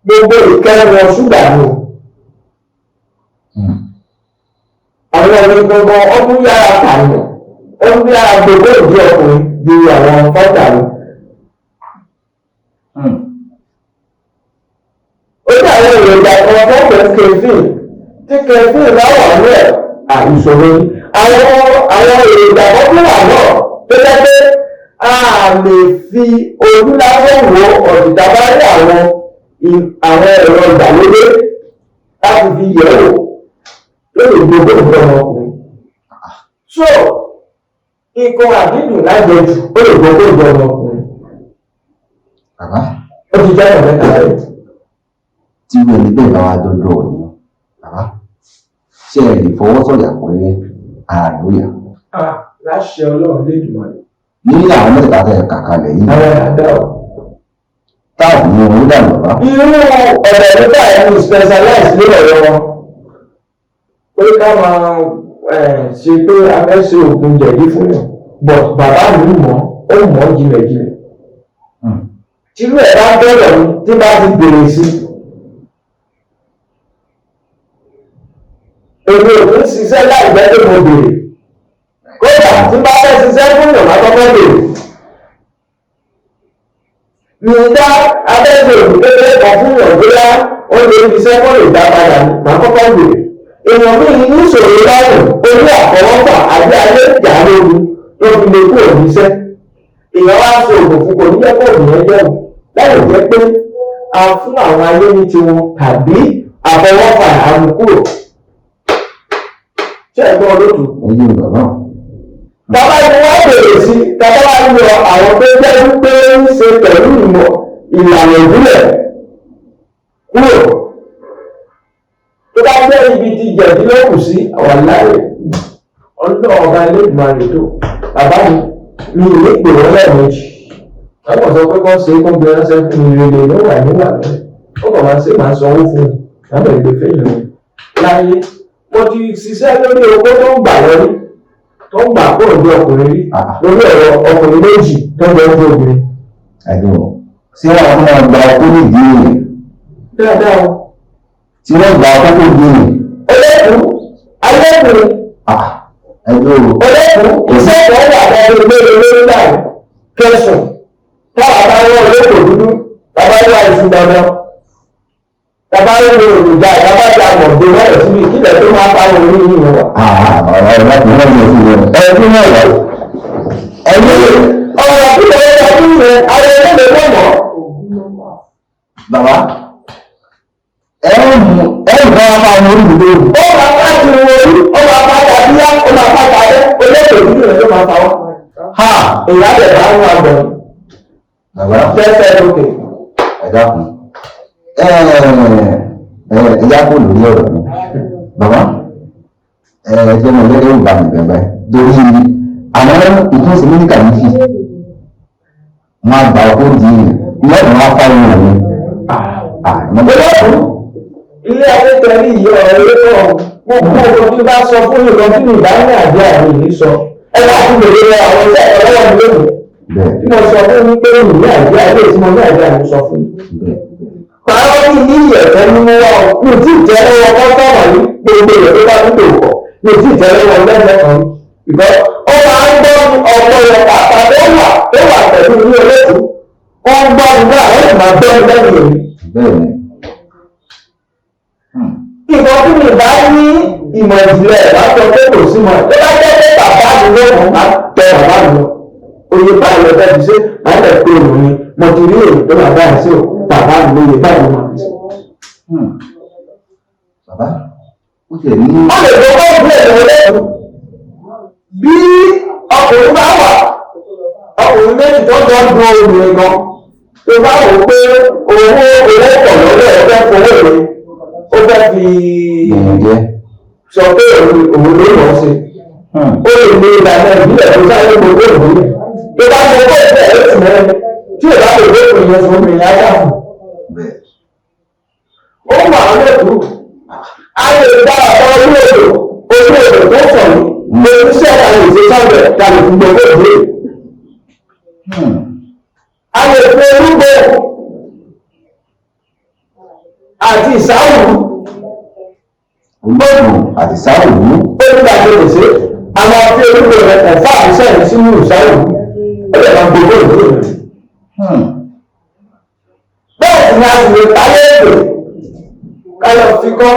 gbogbo ìkẹrùn ṣúgà ni o àwọn ọ̀rẹ́ gbogbo ọdún yára pààyàn ọdún yára gbogbo ìdí ọkùnrin ju àwọn fọ́tà lọ. ó ní àwọn èròjà kan tó pè ní kẹfìn tí kẹfìn bá wà ní ẹ̀ àìṣòro ní àwọn èròjà kan tó wà náà tó jẹ́ pé a lè fi ojú lásán wo ọ̀dìdá bá rí àwọn ẹ̀rọ ìgbàlódé láti fi yẹ̀ wò lórí gbogbo nǹkan ọmọkùnrin. so nǹkan àdídùn lájẹjù ó lè gbogbo nǹkan ọmọkùnrin. bàbá ó ti jẹ́ ọ̀rẹ́ kan rẹ̀. tí wọ́n ní bẹ́ẹ̀ bá wá dọ́dọ̀ yìí bàbá ṣé ẹ lè fọwọ́ sọ̀yà pé ara rẹ̀ ó yà. láṣẹ ọlọ́run lédùmarè. ní àwọn mẹ́ta tẹ̀ kàkalẹ̀ yìí. ara àdá o. táàbù ni wọn dà bàbá. irú ọ̀rọ̀ nípa ẹni specialize lórí ọ̀rọ̀ wọn. pé ká máa ṣe pé a fẹ́ ṣe oògùn jẹ̀dí fún yàn but bàbá mi mọ̀ ó mọ̀ jìnlẹ̀jìnlẹ̀. tírú ẹ̀ bá bẹ̀rẹ̀ mi tí bá ti bèrè sí èmi ò ní ṣiṣẹ́ láì jẹ́ pé mo bèrè kódà tí bá fẹ́ ṣiṣẹ́ fún yàn máa kọ́kọ́ bèrè mi dá abẹ́gbẹ̀ òkúté kan fún yàn bóyá ó lè fi iṣẹ́ kọ́ lè dá padà ní máa kọ́kọ́ bèrè èèyàn mi ní ìṣòro lọ́rùn orí àfọwọ́fà àbí ayé ìjà lóru ló fi lè kó òní iṣẹ́ èèyàn wá ṣe òògùn fún kò ní jẹ́ kó òní ẹjẹ́ wò láì jẹ́ pé a fún àwọn ayé ní tiwọn tàbí àfọwọ́fà àrùn kúrò. ṣé ẹ̀gbọ́n olóòtú. ojú bàbá. bàbá ni wọ́n bèrè sí bàbá wa ń lọ àwọn tó jẹ́ wípé ń ṣe pẹ̀lú ìmọ̀ ìlànà ìbílẹ̀ kúrò. tó bá jẹ́ ibi tí jẹ̀dí ló kù sí àwọn láyé ọ̀nà ọ̀gá ilé ìgbìmọ̀ àlejò bàbá mi ò ní pè wọ́n lẹ́ẹ̀mejì. àwọn sọ pé kọ́ ṣe é kó gbé ránṣẹ́ fún mi rere ló wà nígbà rẹ̀ ó kàn máa ṣe máa sanwó fún mi lábẹ́ ìgbé fẹ́yìn rẹ̀ láyé mo ti ṣiṣẹ́ lórí owó tó ń gbà lórí tó ń gbà kúrò ní ọkùnrin rí lórí ọ̀rọ̀ ọkùnrin méjì tó ń bẹ ojú obìnrin. ẹ̀dùn ṣé àwọn náà gba ọkọ nídìí rẹ̀. dáadáa o. tí wọ́n gba ọkọ tó di rẹ̀. olókùn alẹ́kùnrin. ẹ̀dùn o. olókùn iṣẹ́ kan wà lọ́wọ́ ilé lórí náà kẹsùn táwọn bá wọ́n olókùn dúdú bàbá wà ìsìn dandan bàbá wọ́n olùjà bàbá ti àmọ̀dé wọ́n rẹ̀ síbi kílẹ̀ tó máa pa wọn orí yìí wọn. ọ̀rọ̀ ìlọ́kùn náà ní oṣù rẹ̀. ẹ̀dùn náà lọ. ọ̀rọ̀ kílẹ̀ ó yẹ kí ìwé ayẹyẹ lè wọ̀ mọ́. bàbá ẹ̀rù bá wà fáwọn orí ìdúró. ó máa bá ti wo orí ó máa bá tàbíyá ó máa bá tàbẹ́ olóòtú ìdílé rẹ̀ ló máa fa wọ́n. ìyá rẹ̀ bá ń wá gbọ̀n. bàbá fẹ́fẹ́ lókè. ẹ dákun ẹ̀yà kò lórí ọ̀rọ̀ mi. bàbá ẹ̀jẹ̀ mọ̀ lẹ́yìn ìgbà mi bẹ̀rẹ̀ torí àwọn ìtúnṣe mílíkà mi fi wọn àgbà ọkọ̀ di lẹ́nu wọn fáwọn ọ̀rọ̀ mi. olóòtú ilé ayé tẹ̀lé yìí ọ̀rọ̀ ilé náà gbogbo ọkọ̀ tí bá sọ fún yìí lọ sí ní ìdáhùn àjẹ́ àmì yìí sọ ẹ bá tún lè lọ àwọn iṣẹ́ ọlọ́wọ́ mi lónìí tí mo sọ fún mi pé ìlú àjẹ́ àjẹ́ tí mo ní àjẹ́ àmì sọ fún mi. pàápàá ní ìyẹ̀fẹ́ nínú wa mi ò tí ì jẹ́ lọ́wọ́ kọ́tọ́mà ní gbogbo ìyẹ̀ tó bá ń lò pọ̀ mi ò tí ì jẹ́ lọ́wọ́ lẹ́gbẹ̀kan ìgbọ́ ó máa ń gbọ́ ọ̀pọ̀ ìyẹ̀ pàápàá tó wà pẹ̀lú ní olóòtú ó ń gbọ́ nígbà ó sì máa gbọ́ nígbà nìyẹn. ìbọn tí mi bá ní ìmọ̀ ìjìnlẹ̀ bá sọ pé kò sí mọ̀ tó bá jẹ́ pé bàbá mi lóhùn máa tẹ bàbá mi lọ oye báyìí lọ bẹ́ẹ̀ ti ṣe máa tẹ̀ pé òun ni mo ti rí èrò tó bàbá ẹ̀ sí bàbá mi lóye báyìí ló máa fi ṣe. bàbá ó tẹ̀ ní. wọ́n lè gbọ́ bọ́ọ̀lù bí ẹ̀rọ lẹ́nu bí ọkùnrin bá wà ọkùnrin méjì tó jọ ń dun obìnrin gan tó bá wò ó pé owó pọ̀ lọ́wọ́ ẹ̀ fẹ́ fowó rẹ̀ ó fẹ́ fi sọ pé òun ló lọ sí ó lè ní ìlànà ìbílẹ̀ tó sáré gbogbo ìbílẹ̀ tó bá gbogbo ìbílẹ̀ ó sì mẹ́rin tí ò bá lè gbé ìyẹn fún mi láyé àfún. ó wà á lẹ́kùú a lè gba ọ̀rọ̀ orí odò tó sọ̀ ní mo ti ṣe ẹ̀ka lè ṣe sábẹ̀ dàbí fún gbogbo ìbílẹ̀. a lè fi orúkọ àti ìsáwù olóògùn àti sáwù ní. ó ní gbàgbé lè ṣe àwọn àti orúkọ rẹ̀ ẹ̀fọ́ àbíṣẹ́ rẹ̀ sínú ìsáwù ó lè máa gbogbo ìdílé rẹ̀. bẹ́ẹ̀ ni a sì lè tayé èdè ká lọ fi kọ́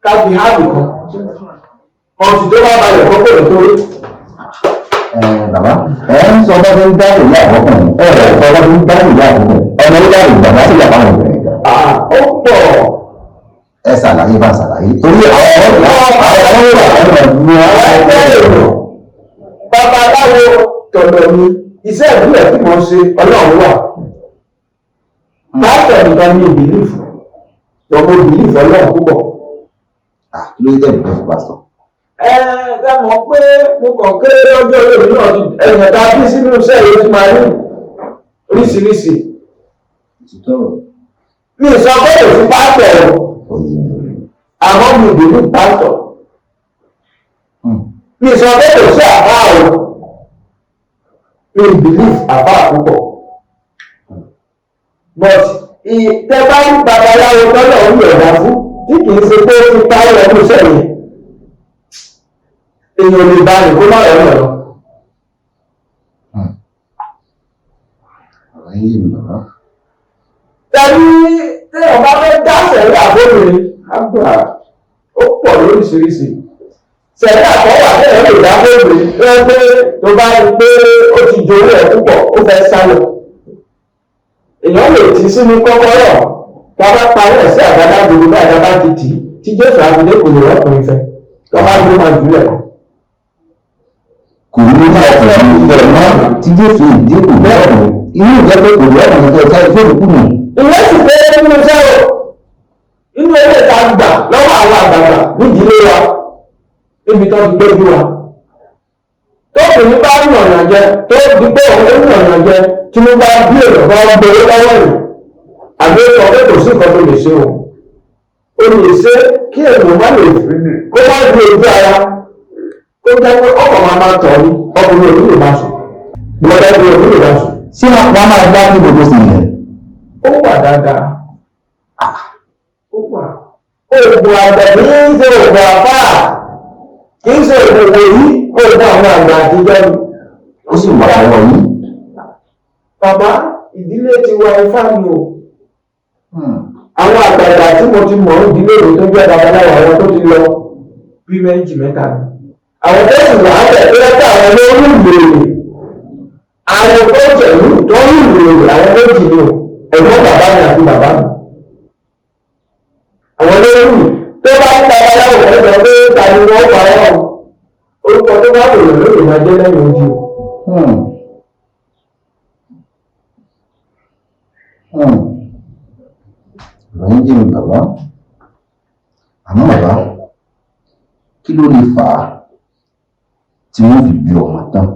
ká fi hábì kan ọtí tó bá balẹ̀ kọ́ pẹ̀lú tó rí. bàbá ẹ ń sọ bá tó ń dá ìyá àkọ́kùnrin ẹ ẹ sọ bá tó ń dá ìyá àkọ́kùnrin ọmọ ìyá ìgbàgbá sí ìyàwó àwọn obìnrin kan. ó pọ̀. ẹ ṣàlàyé bá ṣàlàyé torí àwọn babaláwo tọ̀dọ̀ mi iṣẹ́ ìbílẹ̀ tí mo ṣe ọlọ́run wà pásítọ̀ nìkan ní ìbílífù ọmọ ìbílífù ọlọ́run púpọ̀ kí ló dé tẹ̀lé fún pásítọ̀. Ẹ mọ̀ pé mo kàn kéré lọ́jọ́ lórí náà ẹ̀yìn tá a bí sínú iṣẹ́ yìí ti máa rí oríṣiríṣi. Mi sọ pé kò sí pásítọ̀ o, àmọ́ mi ò ní pásítọ̀. Mi sọ pé kò sí àbá o, mi ò believe àbá púpọ̀. But tẹ bá ń babaláwo tọ́lọ̀ ń yọ̀dá fún tí kì í ṣe pé ó ti parí ọdún iṣẹ́ yẹn. Èèyàn lè bá nìkó má rẹ̀ lọ. Tẹ̀lé téèyàn bá fẹ́ dá sẹ̀rí àbóbìnrin, àgbà ó pọ̀ lóríṣiríṣi. Sẹ̀rí àkọ́wà téèyàn lè dá bóbìnrin rẹ́ pé tó bá rí pé ó ti jowó ẹ̀ púpọ̀, ó fẹ́ sálọ. Èèyàn lè tì sínú kọ́kọ́rọ́ ká bá parí ẹ̀ sí àgbàdá gbogbo bá ìjọba ti tì í tí Jésù àfidé kò lè rọ́kùnrin fẹ́. Lọ́ba gbé máa jù lẹ̀. Kò ní ní ọkùnrin ìfẹ́ náà tí Jésù ìdí kò ní ọkùnrin. Inú ìjẹ́ pé kò ní ọkùnrin tó ṣe fóònù kù nù. Ìwé sì pé nínú iṣẹ́ o, inú ilé ìta gbà lọ́wọ́ àwọn àgbàgbà nídìílé wa, níbi tó ti gbéjú wa. Tókùnrin bá ń yànnà jẹ, tó di pé òun ń yànnà jẹ, tí mo bá bí èèyàn bá ń gbowó lọ́wọ́ rẹ̀, àbí sọ pé kò sí nǹkan tó lè ṣe o. O lè ṣe kí èèyàn má lè kó má di ojú ara, kó jẹ́ pé ọkọ̀ máa tọ̀ ní ọkùnrin òní lè máa sùn. Gbọ́dọ̀ bí òní lè máa sùn. Ṣé wọ́n máa gbá ní gbogbo sí yẹn? Ó wà dáadáa. Ó wà. Oògùn àgbà kì í ṣe oògùn àfà. Kì í ṣe oògùn èyí, oògùn àwọn àgbà àtijọ́ ni. Ó sì wà lọ́wọ́ yìí. Bàbá, ìdílé ti wá ifá mi o. Àwọn àgbàgbà tí mo ti mọ̀ ìdílé mi tó jẹ́ babaláwo àwọn tó ti lọ bí méjì mẹ́ta ni. Àwọn tó sì wà á bẹ̀ tó yẹ kí àwọn olórí ìlú àwọn tó jẹ̀lú tó ń ìlú àwọn méjì ni o. Ẹ̀gbọ́n bàbá mi àti bàbá mi. Àwọn olórí tó bá ń babaláwo ẹ̀jọ̀ pé ta ni wọ́n pa ọ́. Orúkọ tó bá wòlò lórí máa jẹ́ lẹ́yìn ojú. Ìròyìn jẹ́ mi bàbá. Àmọ́ bàbá, kí ló lè fà á tí wọ́n fi bí ọmọ tán?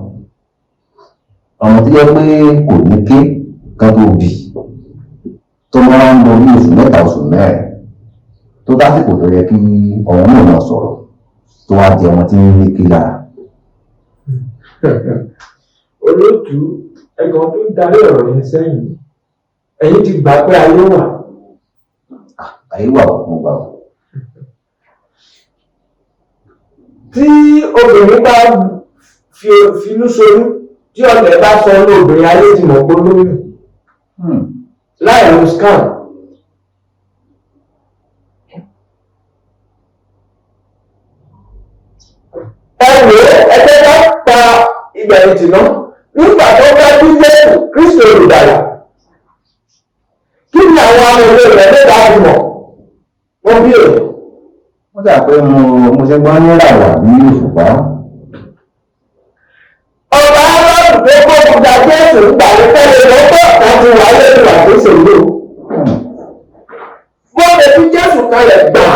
Ọmọ tó yẹ pé kò ní ké ká tó bì tó máa ń lọ bí oṣù mẹ́ta oṣù mẹ́rin tó dásìkò tó yẹ kí ọmọ náà máa sọ̀rọ̀ tó wá di ọmọ tí ń lé ké lára. Olóòtú ẹ̀gbọ́n tó ń darí ọ̀rọ̀ yẹn sẹ́yìn ẹ̀yin ti gbà pé ayé wà. Ayé wà mo gbà wọ́n. Tí obìnrin bá finú ṣoyún tí ọ̀lẹ̀ bá sọ ní obìnrin ayé ti mọ̀ pé lóyún láì lo scan. Ẹgbẹ́ bá pa ìgbẹ̀yìn tì náà nígbà tó bá bí Jésù Kristi olùgbàlà. Kí ni àwọn amòye rẹ̀ lè bá fi mọ̀? Wọ́n bí èrò. Wọ́n dà pé mo ṣe gbọ́n ní ìràwọ̀ bí òṣùpá. Ọba aláàbò tó gbógun ja Jésù gbà ní tẹ́lẹ̀ lọ́pọ̀ láti wáyé ìwà tó ṣèlú. Wọ́n lè fi Jésù kalẹ̀ gbà.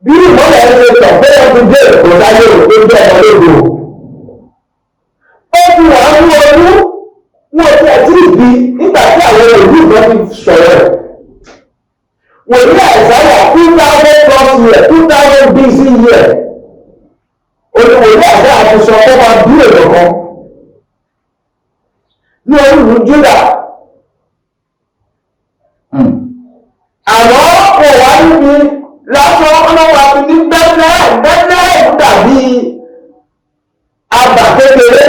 Bí ìmọ̀lẹ̀ ń ṣe tọ̀ pé wọ́n ti dé èkó sáyé òkú jẹ́ ọmọ lógo. Ó fi wà ní ọdún wọn ti ẹ̀ tí ì bí nígbà tí àwọn òbí ìjọ ti sọ̀rọ̀ ẹ̀. Wòlíì Àìsáyà 2000+ year 2000 BC year. Olùwòlíì Àìsáyà ti sọ pé máa bí èrò kan ní olùlú Júdà. Àmọ́ kò wá níbi lásán ọlọ́wà fi ní bẹ́ẹ̀ dàbí àgbà kékeré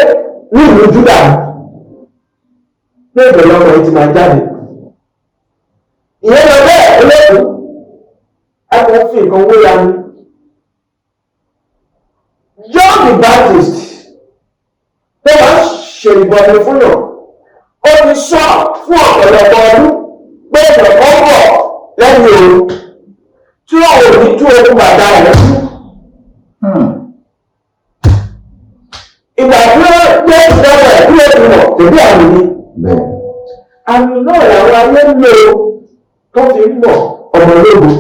ní ìlú Júdà. Ní ìbẹ̀rẹ̀ ọmọ yìí ti máa jáde. Ìyẹn lọ bẹ́ẹ̀ olóògùn ẹ̀kọ́ fi nǹkan wé ya ní. John the Baptist tó wá ṣe ìbọ̀dé fún yàn ó ti sọ fún ọ̀pọ̀lọpọ̀ ọdún pé ìrọ̀kọ́ bọ̀ lẹ́yìn òru tí ó ò ní tú okùn bàtà rẹ̀ sí. Ìgbà tí ó gbé ìjọba ẹ̀ tí ó ti mọ̀ tèmi àmì ni. Àmì náà làwọn ayé ń lò tó fi ń mọ̀ ọmọ ológun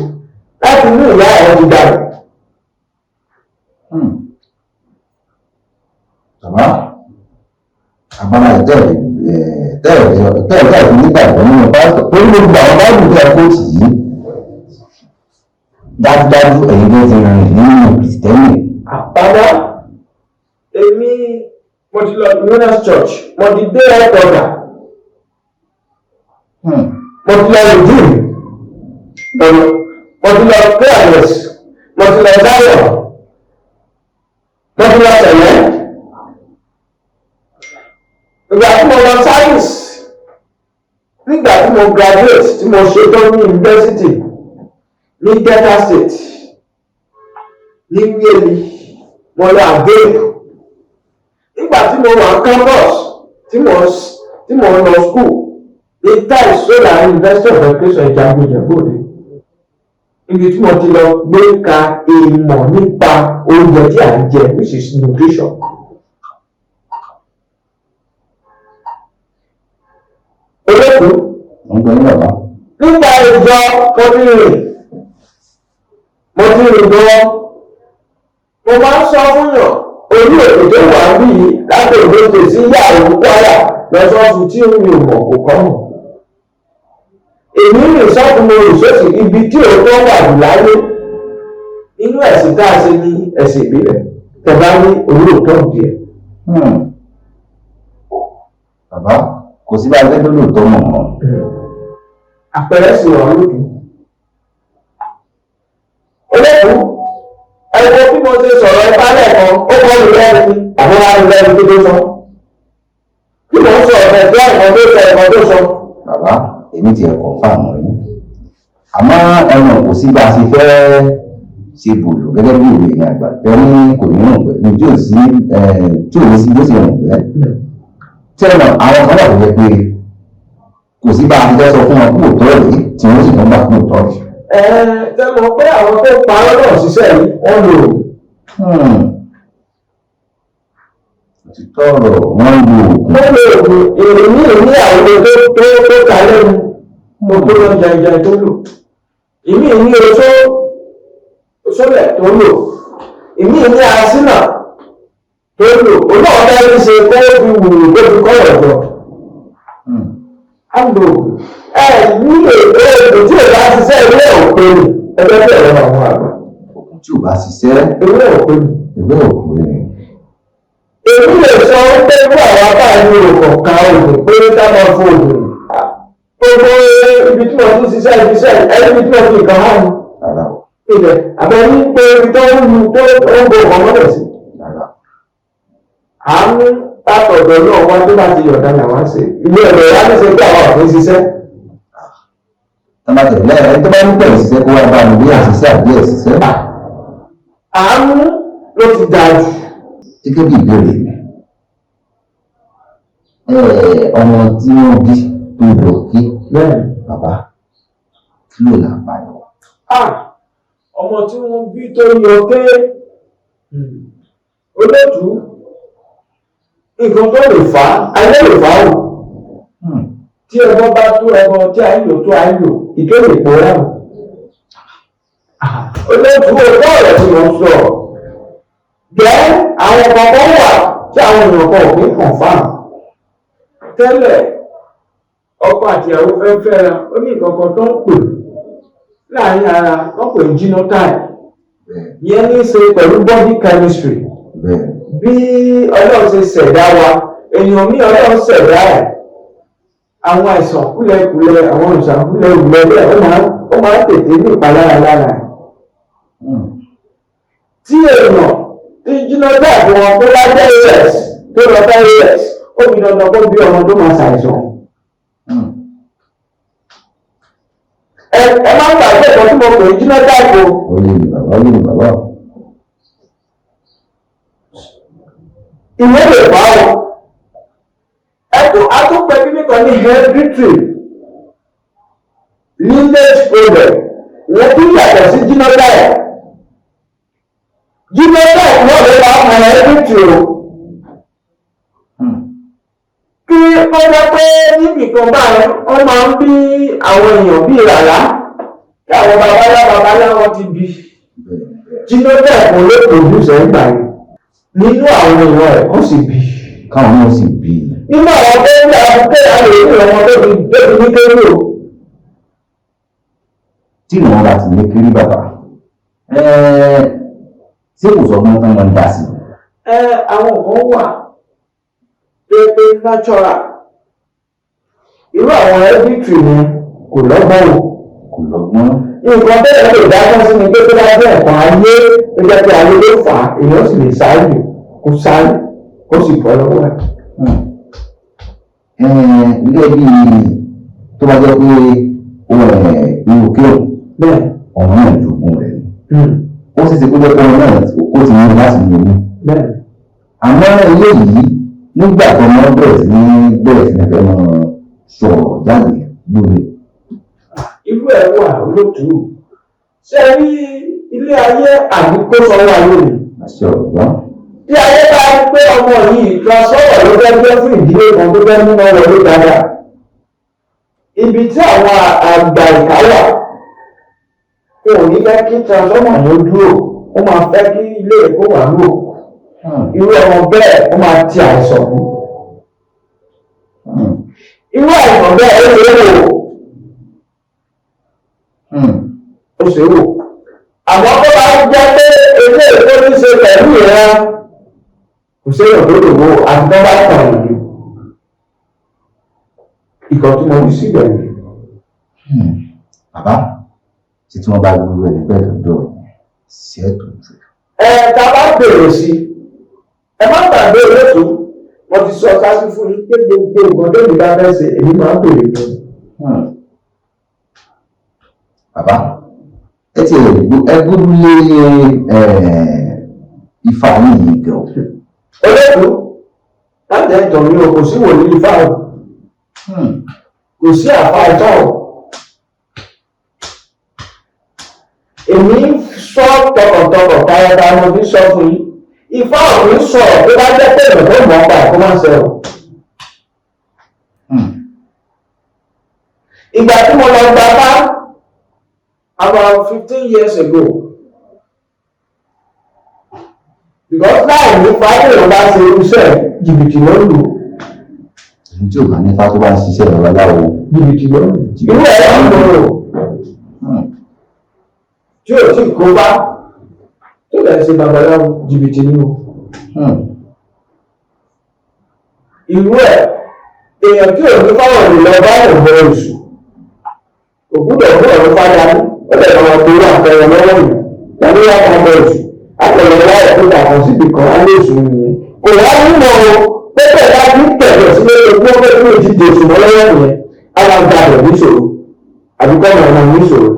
láti inú ìyá ẹ̀ ti dànù. Bàbá àbára tẹ́ẹ̀tẹ́ẹ̀ nígbàgbọ́ nínú pásítọ̀ tó ní gbogbo àwọn báyìí tẹ́ kóòtù yìí dájúdájú ẹ̀yin tó ti rìn nínú kìrìsìtẹ́nì. Bàbá èmi mo ti lọ Winners Church, mo ti dé ẹ̀kọ́ta, mo ti lọ Redeem, mo ti lọ Prayers, mo ti lọ Zion, mo ti lọ Sẹ̀lẹ̀. Ìgbà tí mo lọ Science, nígbà tí mo graduate tí mo ṣe tán ní University ní Delta State ní Wíẹ̀lì, mo lọ Àgbélé. Nígbà tí mo wà campus tí mo lọ school ní Tiles Solar University of Education Ìjàgbó-Ìjẹ̀bú-Òde, ibi tí mo ti lọ gbé ka ìmọ̀ nípa oúnjẹ tí à ń jẹ, which is nutrition. Olókùn nígbà ìjọ mo ti rìn gan. Mo máa ń sọ fún yàn orí èdè tó wà bí láti òdòdó sí yàrá Kwara lọ́sọ̀ọ̀sù tí mi ò mọ̀ kò kọ́ mọ̀. Èmi rìn sọ́kùn mo rìn sósì ibi tí òótọ́ wà jù láyé nínú ẹ̀sìn tá a ṣe ní ẹ̀sìn ìbílẹ̀ tẹ̀bá ní olóòótọ́ díẹ̀. Bàbá kò sí bá ẹgbẹ́ tó lóòótọ́ mọ̀ mọ́. Àpẹẹrẹ sì wà lójú. Olókùn ẹgbẹ́ bí mo ṣe sọ̀rọ̀ ẹ bá lẹ́ẹ̀kan ó kọ́ mi lẹ́nu ní àbúrò mi lẹ́nu tó sọ. Bí mo ń sọ ọ̀fẹ́ tí ẹ̀kan tó sọ ẹ̀kan tó sọ. Bàbá èmi ti ẹ̀kọ́ fáàmù yín. Àmọ́ ẹnu kò sí bá a ṣe fẹ́ ṣe bòlò gẹ́gẹ́ bí ìwé ìrìn àgbà tẹ́lẹ̀ kò ní rùn pẹ́ ní tí ò ní sí bó ṣe rùn pẹ́. Tẹ́lẹ̀ àwọn kan wà tó jẹ́ pé kò sí bá a ṣe fẹ́ sọ fún wọn kúrò tọ́ rèé tí wọ́n sì tún gbà kúrò tọ́ rèé. Tẹ́mọ̀ pé àwọn tó parọ́ náà ṣiṣẹ́ yìí wọ́n lò ó. Òtítọ́ ọ̀rọ̀ wọ́n lò ó. Wọ́n lò ó ìrìnnì ní àwọn tó kà lẹ́nu tó tó lọ jàjà tó lò. Ìmí ní oṣólẹ̀ tó lò. Ìmí ní asínà tó lò. Oná ọ̀dá ẹni ṣe kó fi wùrù tó fi kọ́ ọ̀dọ̀. Á lò ó. Ní èdè tí ò bá ṣiṣẹ́ ilé òpin ẹgbẹ́ bẹ̀rẹ̀ àwọn àgbà. Òkun tí ò bá ṣiṣẹ́ Ilé òpin. ìwé òkú ni. Èmi lè sọ pé fún àwọn abáyé òkàn kan ògùn pé ká máa fún ògùn. Gbogbo ibi tí wọ́n ti ṣiṣẹ́ ibiṣẹ́ ẹni tí wọ́n fi kàn án ni. Rárá o. Ibẹ̀ àbẹ̀ní pé ibi tó ń lu tó ń bo ọmọ mọ́lẹ̀ sí. Rárá. Àánú látọ̀dọ̀ náà wá tó bá ti yọ̀dá làwọn ṣe. Ilé ẹ̀rọ ìyá ní ṣe pé àwọn ọ̀fẹ́ ṣiṣẹ́. Tọ́mátì lẹ́yìn tó bá ń pẹ̀lú ṣiṣẹ́ kó wá bá mi bí àṣìṣe àbí ẹ̀ṣiṣẹ́. Àánú ló ti dáa jù. Gẹ́gẹ́ bí ìbéèrè mi, ọmọ tí wọ́n bí tó lọ kí bàbá kí ló là bá yọ. Ọmọ tí wọ́n bí tó yọ ké olóòtú nǹkan tó lè fà á ayé lè fà á o. Tí ẹbọ bá tó ẹbọ tí ayò tó ayò ìkéde ìpòrá o. Olóòtú ọjọ́ ọ̀rẹ́ tí wọ́n sọ jẹ́ àwọn kankan wà tí àwọn èèyàn kan ò ní confirm. Tẹ́lẹ̀ ọkọ àti ìyàwó fẹ́ fẹ́ra ó ní ìkankan tó ń pè láàrin ara wọ́n pè ní genotype. Ìyẹn ní í ṣe pẹ̀lú body chemistry. Bí Ọlọ́run ṣe ṣẹ̀dá wa èèyàn ní Ọlọ́run ṣẹ̀dá ẹ̀ àwọn àìsàn kúlẹ̀kúlẹ̀ àwọn àìsàn kúlẹ̀kúlẹ̀ bẹ́ẹ̀ ó máa ń tètè ní ìpalára lára ẹ̀. Tí èèyàn tí genotype wọn tó bá jẹ́ AS tó lọ bá AS ó fi dandan kó bí ọmọ tó máa ṣàìsàn. Ẹ máa ń gbàgbé ẹ̀kọ́ tí mo pè ní genotype o. Ó lè ní bàbá. Ìwé lè fà á o. Atúpẹ́ kíní kan ní hereditary lineage problem wọ́n tún yàtọ̀ sí genotype. Genotype náà lè máa mọ hereditary o. Kí ó jẹ́ pé níbi kan báyìí wọ́n máa ń bí àwọn èèyàn bíi ràrá kí àwọn àwọn babalá wọn ti bí Jínódẹ̀ kò lè pòdúsẹ̀ nígbà yìí nínú àwọn èèyàn ẹ̀ kó sì bí káwọn náà sì bí nínú àwọn tó ń gbà pé àwọn èèyàn ọmọ tó fi ní kéré o. tí ìwọ̀n bá ti lé kiri bàbá ṣé kò sọ fún tán máa ń dá sí àwọn kan wà pé natural irú àwọn ẹ́bítì ni kò lọ́gbọ́n o kò lọ́gbọ́n nǹkan bẹ́ẹ̀ lè dájọ́ sí ni pé tó bá jẹ́ nǹkan ayé tó jẹ́ pé ayé ló fà á èèyàn sì lè sáré kó sáré kó sì bọ́ lọ́wọ́ ẹ̀. gẹ́gẹ́ bí tó bá jẹ́ pé irú kéwòn bẹ́ẹ̀ ọ̀rọ̀ náà jogún rẹ̀ ni ó sì ti kó jẹ́ pé ọ̀rọ̀ náà ó ti ní láti lè mú bẹ́ẹ̀ àmọ́ eléyìí nígbà tó wọ́n bẹ̀rẹ̀ sí ní fẹ́ mọ́ sọ̀rọ̀ jáde lórí. irú ẹ̀ wà lótú ṣe rí ilé ayé àdúgbò sọ́wọ́ ayé mi. àṣẹ ọ̀gbọ́n. bí ayé bá rí pé ọmọ yìí transformer ló fẹ́ gbé fún ìdílé kan tó fẹ́ múná wọlé dáadáa ibi tí àwọn àgbà ìka wà kò ní fẹ́ kí transformer ló dúró ó máa fẹ́ kí ilé ẹ̀kọ́ wà lò irú ọmọ bẹ́ẹ̀ ó máa ti àìsàn kú irú àìsàn bẹ́ẹ̀ ó ṣe é wò ó ṣe é wò àmọ́ tó bá jẹ́ pé ilé ẹ̀kọ́ ní ṣe pẹ̀lú ìran kò sí èèyàn tó lè wo àti tó bá tàn yìí ìkan tí mo ní síbẹ̀ ni. bàbá tí wọ́n bá gbúrú ẹ̀ nígbà ìdọ̀dọ̀ sí ẹ̀ tó jù. tá a bá bèrè sí ẹ má gbàgbé olóòtú wọ́n ti sọ ká sí fún yín pé gbogbo nǹkan tó lè bá fẹ́ ṣe èmi máa ń bèrè fún un. bàbá ẹ ti gbúdú lé ifá yìí gan. olóòtú láti ẹ̀tọ́ mi ò kò sí wòlíì ifá o kò sí àfa ẹ̀tọ́ o èmi sọ tọkàntọkàn tayọ̀tayọ̀ mo fi sọ fún yín ifá ò ní sọ̀rọ̀ tó bá jẹ́ pé ìrìn tó mọ̀ ọ́pá ẹ̀kọ́ máa ń ṣe o. ìgbà tí mo lọ gba bá about 15 years ago because láì ní fáwọn èèyàn bá ṣe irúṣẹ́ jìbìtì ló ń lò. èyí tí ò bá ní ifá tó bá ń ṣiṣẹ́ babaláwo jìbìtì ló ń lò. irú ẹ̀ ń lò tí ò tí kó bá tó lè ṣe babaláwo jìbìtì ní o. irú ẹ̀ èèyàn tí ò ní fáwọn ènìyàn bá yàn bọ oṣù òkúdọ̀ fún ọ̀rọ̀ fáyà ní ó lè lọ́wọ́ tó wà àpẹẹrẹ lọ́wọ́ yìí tàbí wà kan bọ oṣù àpẹẹrẹ láyẹ̀ tó dà kan síbi kan á lè sùn nìyẹn kò wá nínú pépè bá ní tẹ̀lẹ̀ sí lórí ojú ọgbẹ́ tó ti dè sùn lọ́wọ́ yẹn á máa gba àbẹ̀ níṣòro àbíkọ́ ọ̀nà níṣòro.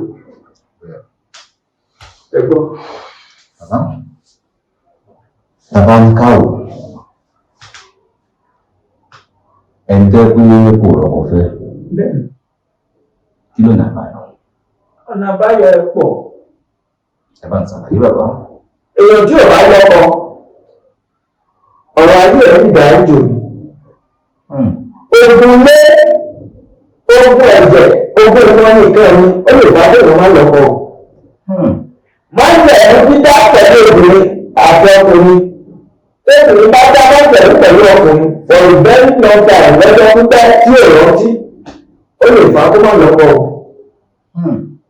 bàbá ń káwò ẹni tẹ́ pé kò rọ̀kọ̀ fẹ́ kí ló nà báyọ̀. ọ̀nà àbáyọ ẹ̀ pọ̀. ẹ bá ń ṣàlàyé bàbá. èèyàn tí ò bá lọ́kọ ọ̀rọ̀ ayé ẹ̀ ń gbà ń jò ní. ogun lé ogun ẹ̀jẹ̀ ogun ìwọ̀n nìkan ni ó lè bá bẹ̀rẹ̀ má lọ́kọ. máa ń bẹ̀ ẹ́ dídá pẹ̀lú obìnrin àti ọkùnrin tẹ́lẹ̀ bá dá máa ń bẹ̀rù pẹ̀lú ọkùnrin ọ̀rọ̀ bẹ́ẹ̀ ní ọjà ìlọ́jọ́ pípẹ́ tí ò rántí ó lè fà á kó má lọ́kọ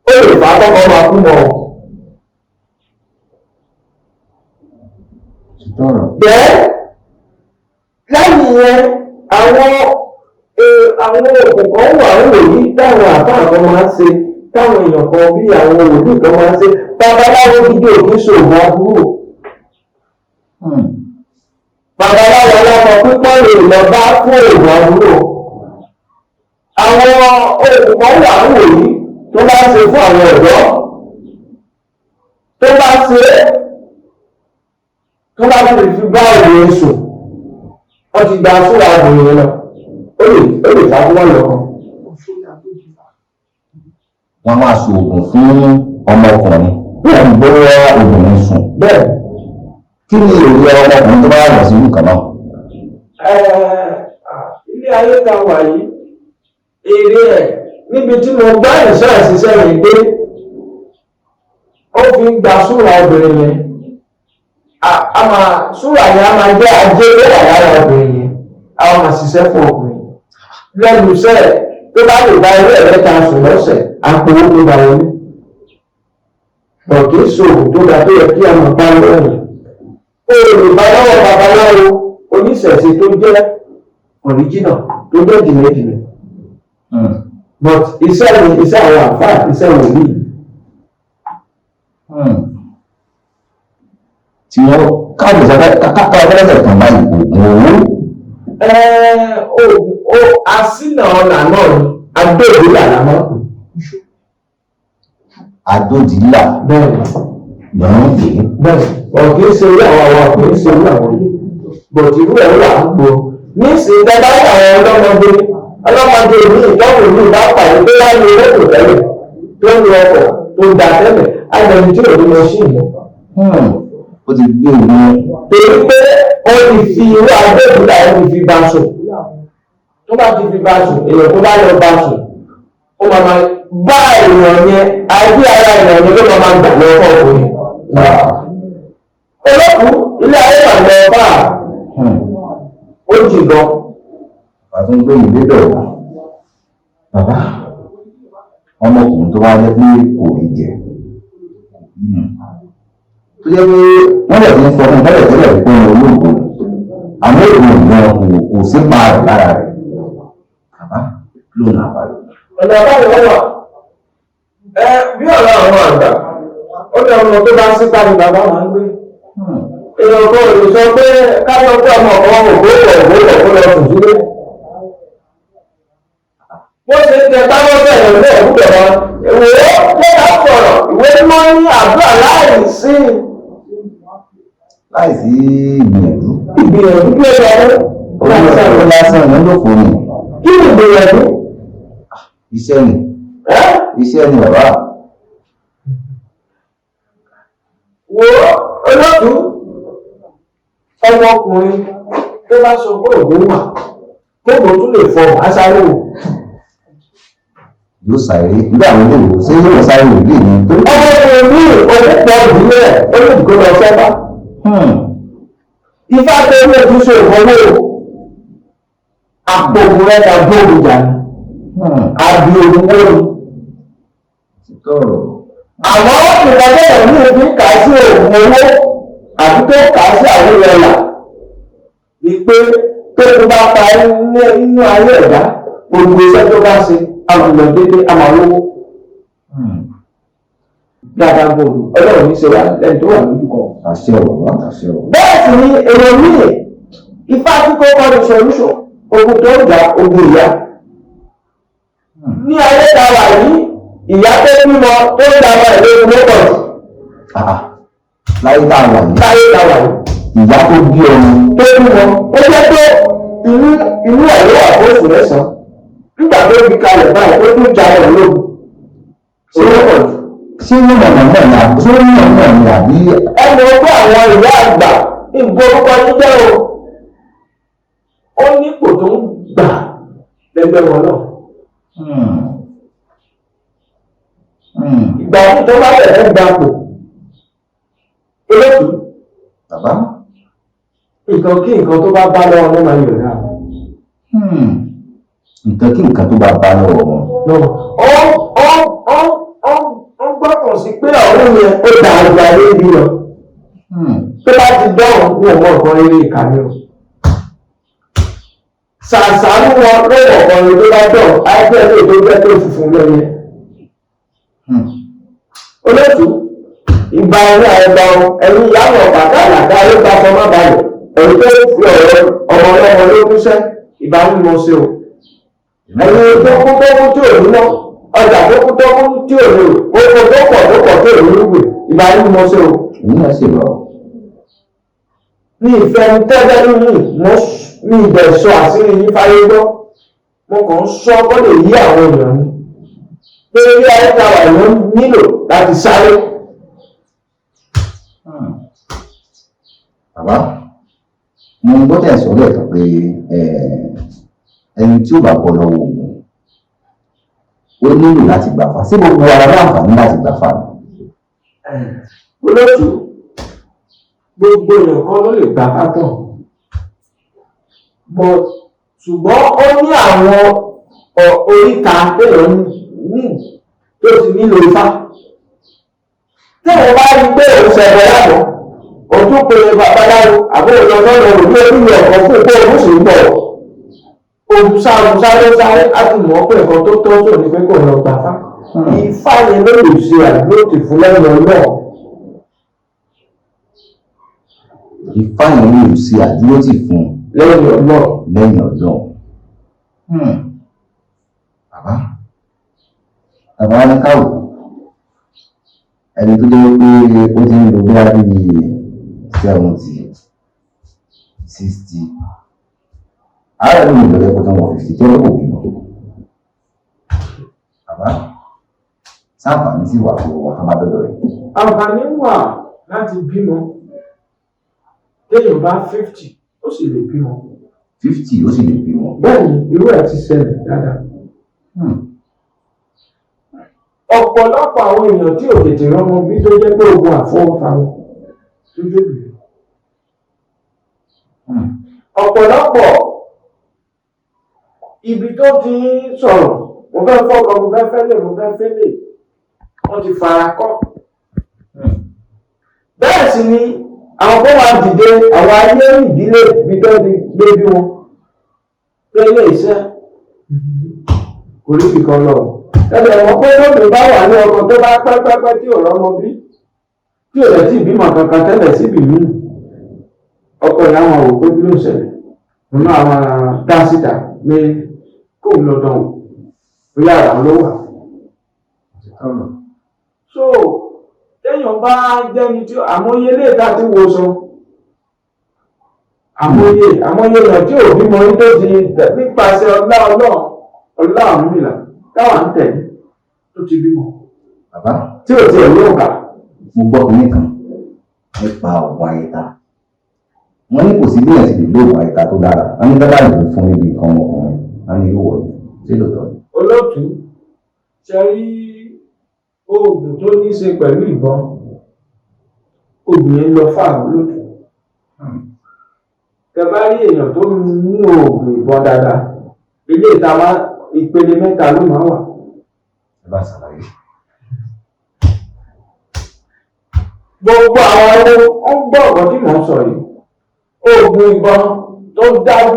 ó lè fà á kọ́kọ́ máa kú mọ́ ọ. bẹ́ẹ̀ lẹ́yìn yẹn àwọn òògùn kan wà ń wò yí táwọn àfáà kan máa ń ṣe táwọn èèyàn kan bí àwọn òògùn kan máa ń ṣe babaláwo gidi òkú ṣòwò àbúrò. babaláwo aláwọ̀ pípọ́ lè lọ bá fún òògùn àbúrò. àwọn òògùn kan wà ń wò yí tó bá ń ṣe fún àwọn ọ̀dọ́ tó bá ṣe tó bá ti fi bá obìnrin sùn wọ́n ti gba fúra obìnrin náà ó lè fà fún wọn lọ́kàn. wọ́n máa so oògùn fún ọmọkùnrin bẹ́ẹ̀ ń gbówó obìnrin sùn. bẹ́ẹ̀ kí ni èrè ọmọkùnrin tó bá yàtọ̀ sí ìlú kan náà. ilé ayé ta wà yìí èrè ẹ̀ níbi tí mo gbá ìṣàṣìṣẹ́ rẹ̀ gbé fi ń gba súra obìnrin yẹn súra yẹn a máa jẹ́ ajé tó wà lára obìnrin yẹn a máa ṣiṣẹ́ fún ọkùnrin lẹ́nu iṣẹ́ tó bá lè bá ilé ẹ̀rẹ́ta sùn lọ́sẹ̀ àpòwó tó bá wọlé ọ̀kẹ́ sòrò tó ga tó yẹ kí a máa bá lọ́rùn olùbádáwọ̀ babaláwo oníṣẹ̀ṣe tó jẹ́ original tó jẹ́ dìmẹ́dìmẹ́ but iṣẹ́ ni iṣẹ́ àwọn àfáà iṣẹ́ wòlíì tí wọ́n káàdì sọ́dọ̀ kápá ọlọ́sẹ̀ tó máa oògùn owó asínà ọ̀nà náà ni adóòdìlà làmọ́ adóòdìlà bẹ́ẹ̀ lọ́rùn pé bẹ́ẹ̀ ọ̀kì ń ṣe orí àwọn ọkọ̀ ń ṣe orí àwọn yìí bọ̀tì irú ẹ̀rọ là ń gbọ́ ní ìsìn dáadáa àwọn ọlọ́mọdé ní ìtọ́wò ní ìbá pàdé tó wá ní olóòtú tẹ́lẹ̀ tó ń lo ọkọ̀ tó ń da tẹ́lẹ̀ àgbẹ̀ni tí ò ní lọ sí ìmọ̀. ó ti gbé òun torí pé ó ti fi irú adóòdìlà ó ti fi bá sùn tó bá ti fi bá sùn èèyàn tó bá lọ bá sùn ó máa bá èèyàn yẹn àbí ara èèyàn yẹn ló máa gbà lọ́wọ́ ọkùnrin. olókùn ilé ayé wà lọ bá ó jì gan. àti ń gbé ìwé bẹ̀rẹ̀ wá bàbá ọmọkùnrin tó wá jẹ́ pé kò rí jẹ tó jẹ́ pé wọ́n lè fi ń sọ fún tẹ́lẹ̀ tẹ́lẹ̀ pé wọ́n olóògùn àmọ́ èèyàn ìgbọ́n kò sí pa rẹ̀ lára rẹ̀ bàbá ló ń àbáyọ. ọ̀nà àbáyọ wà bí ọ̀rọ̀ àwọn àgbà ó ní ọmọ tó bá sí pa ni bàbá máa ń gbé. èèyàn kan ò lè sọ pé káyọ̀ pé ọmọ kan ògbólọ̀ kó lọ sùn sílé. wọ́n ṣe ń tẹ táwọn bẹ̀rẹ̀ ní ẹ̀kúbẹ̀ wọn ìwé lẹ́yà sọ̀rọ̀ ìwé tí wọ́n ní àdúrà láìsí ìgbìyànjú bí ẹ̀rọ olùsọ̀rọ̀ lásán ní ló fò ní kí ni ìgbìyànjú. iṣẹ́ ni bàbá. wo olóòtú ọmọkùnrin tó bá sọ pé òun wà kóògùn tún lè fọ aṣáré wò. yóò sáré nígbà àwọn olóòwò ṣé yóò sáré wò bí èyí tó. ọmọkùnrin ní òkúpọ̀ ìdílé ẹ̀ olóòtú lọ sẹ́fà. ifá tó ní ojúṣe ìfọwọ́ àpòkù rẹ̀ ta gbóòrò jà ní àbí olùkọ́ ni. àmọ́ ìdájọ́ ìlú ìbí kà sí òògùn owó àti tó kà sí àwọn ìrẹ̀là ni pé tó tó bá pa nínú ayé ẹ̀dá gbogbo iṣẹ́ tó bá ṣe àmọ̀lọ́ dédé àmàlówó. dáadáa gbòòrò ọlọ́run ní ṣe wá lẹ́ni tó wà lójú kan. àṣẹ ọ̀rọ̀ àṣẹ ọ̀rọ̀. bẹ́ẹ̀ sì ni èrò míì ifá kíkọ́ kọ́ ní solution ogun tó ń gbà ogun ìyá. ní ayé ta wà yìí ìyá tó bímọ tó ń dàgbà ìlú ló pọ̀ jù. láyé tá a wà yìí. láyé ta wà yìí. ìyá tó bí ọmọ. tó bímọ ó jẹ́ pé inú ẹ̀ ló wà fún oṣù mẹ́sàn-án nígbà tó fi kalẹ̀ báyìí ó tún jà ẹ̀ lóògùn. ó ló pọ̀ jù. ṣé ní ọ̀nà náà ni àbí ṣé ní ọ̀nà náà ni àbí. ẹnu ọgbọ́n àwọn ìyá àgbà ìgbó orúkọ ní jẹ́ o ó nípò tó ń gbà lẹ́gbẹ̀ẹ́ wọn náà. ìgbà tó bá bẹ̀rẹ̀ gbapò olóòtú bàbá. nǹkan kí nǹkan tó bá bá lọ́wọ́ ló máa yọ̀ náà. nǹkan kí nǹkan tó bá bá lọ́wọ́ wọn. ó gbọ́kàn sí pé ọ̀rẹ́ yẹn ó dà àgbà lébi lọ. tó bá ti dọ́rùn ní ọmọ nǹkan eré ìkànnì o. ṣàṣàánú wọn lọ́wọ́ ọ̀kan eré tó bá dọ̀rùn àìpẹ́ tó tó jẹ́ tó funfun lẹ́yìn. olóòtú ìgbà ẹni àìgbà ẹni ìyáwó bàtà àlàdá ló gba fọmọ balẹ̀ ẹni tó fi ọ̀rọ̀ ọmọ ọlọ́mọ ló kúṣẹ́ ìbánimọ̀ ṣe o. ẹni tó kú tí ò ní mọ́ ọjà tó kú tí ò ní o oko tó pọ̀ tí ò ní lùgbè ìbánimọ̀ ṣe o. èmi náà sì lọ. ní ìfẹ́ ní tẹ́lẹ̀ nínú ní ibẹ̀ sọ àṣírí yín fáyé gbọ́ mo kàn ń sọ kọ́ lè yí àwọn èèyàn ni pé ilé ayé ta wà ló nílò láti sáré. bàbá mo ń gbọ́dọ̀ sọ lẹ́ẹ̀kan pé ẹni tí ó bá bọ́ lọ́wọ́ òun ó nílò láti gbà fà sí gbogbo ara láǹfààní láti gbà fà. olóòtú gbogbo èèyàn kan ló lè gbà fátọ̀ but ṣùgbọ́n ó ní àwọn oríta téèyàn ní tó ti nílò ifá téèyàn bá rí pé òun ṣẹ̀bọ̀ yàtọ̀ òtún pé babaláwo àbúrò lọ́dọ̀ òbí onílé ọ̀kan fún ìpó òun sì ń bọ̀ olùsáré láti mọ̀ pé nǹkan tó tọ́ tó ní pé kò lọ gbà fá ifá yẹn ló lè ṣe àdúró tì fún lẹ́yìn ọlọ́ọ̀. Ifá yẹn lè ṣe àdúró tì fún lẹ́yìn ọlọ́ọ̀. lẹ́yìn ọlọ́ọ̀. bàbá ní káwò ẹni tó jẹ́ pé ó ti ń lo bí wáyé 70 60 ààrẹ ló ń bẹ̀rẹ̀ kó tó wọ́n 50 tó lọ́pọ̀ bímọ. bàbá sáǹfààní sí wà fún wọn tó bá dọ́dọ̀ rẹ̀. àǹfààní wà láti bímọ téèyàn bá 50 ó sì lè bímọ. 50 ó sì lè bímọ. bẹ́ẹ̀ni irú ẹ̀ ti ṣẹlẹ̀ dáadáa. ọ̀pọ̀lọpọ̀ àwọn èèyàn tí ò tètè rọ́mọ bí tó jẹ́ pé ogun àfọwọ́fà wọn tó jókòó. ọ̀pọ̀lọpọ̀ ibi tó ti ń sọ̀rọ̀ mo fẹ́ fọ́kọ mo fẹ́ fẹ́lẹ̀ mo fẹ́ fẹ́lẹ̀ wọ́n ti fara kọ́. bẹ́ẹ̀ sì ni àwọn kó máa dìde àwọn ayé ìdílé ibi tó ti gbé bí wọn pé ilé iṣẹ́ kò rí ìkan lọ. ẹ̀dẹ̀ wọ́n pé lóde bá wà ní ọkọ̀ tó bá pẹ́pẹ́pẹ́ tí ò rọ́mọ bí tí ò lẹ̀ tí ìbímọ kankan tẹ́lẹ̀ síbì mí ọkọ̀ ìyá wọn ò pé kí ló ń ṣẹlẹ̀ nínú àwọn dásítà pé kó ń lọ dán o bóyá ara ló wà. so téèyàn bá jẹ́ni tí àmọ́yé lè dá tí wo sọ àmọ́yé èèyàn tí ò bímọ ní tó ti nípasẹ̀ ọlá Ọ̀rúnmìlà táwa ń tẹ̀lé tó ti bímọ. bàbá tí ò tiẹ̀ ní òkà. mo gbọ́ kínní kan nípa ọ̀gbọ̀n àyíká wọ́n ní kò sí bí ẹ̀sìn ìlú ọ̀gbọ̀n àyíká tó dára wọ́n ní dábàá ìlú fún níbi nǹkan ọmọkùnrin wọ́n ní yóò wọ̀nyí sí lóòótọ́ ni. olóòtú ṣe rí oògùn tó ní í ṣe pẹ̀lú ìbọn oògùn yẹn lọ fáwọn olóòtú. tẹ bá rí èèyàn tó ní oògùn ìbọn dáadáa ilé ìta ìpele mẹ́ta ló máa wà. ẹ bá ṣàlàyé. gbogbo àwọn ọmọ ń gbọ́ ọ̀gọ́ tí mò ń sọ yìí oògùn ìbọn tó dájú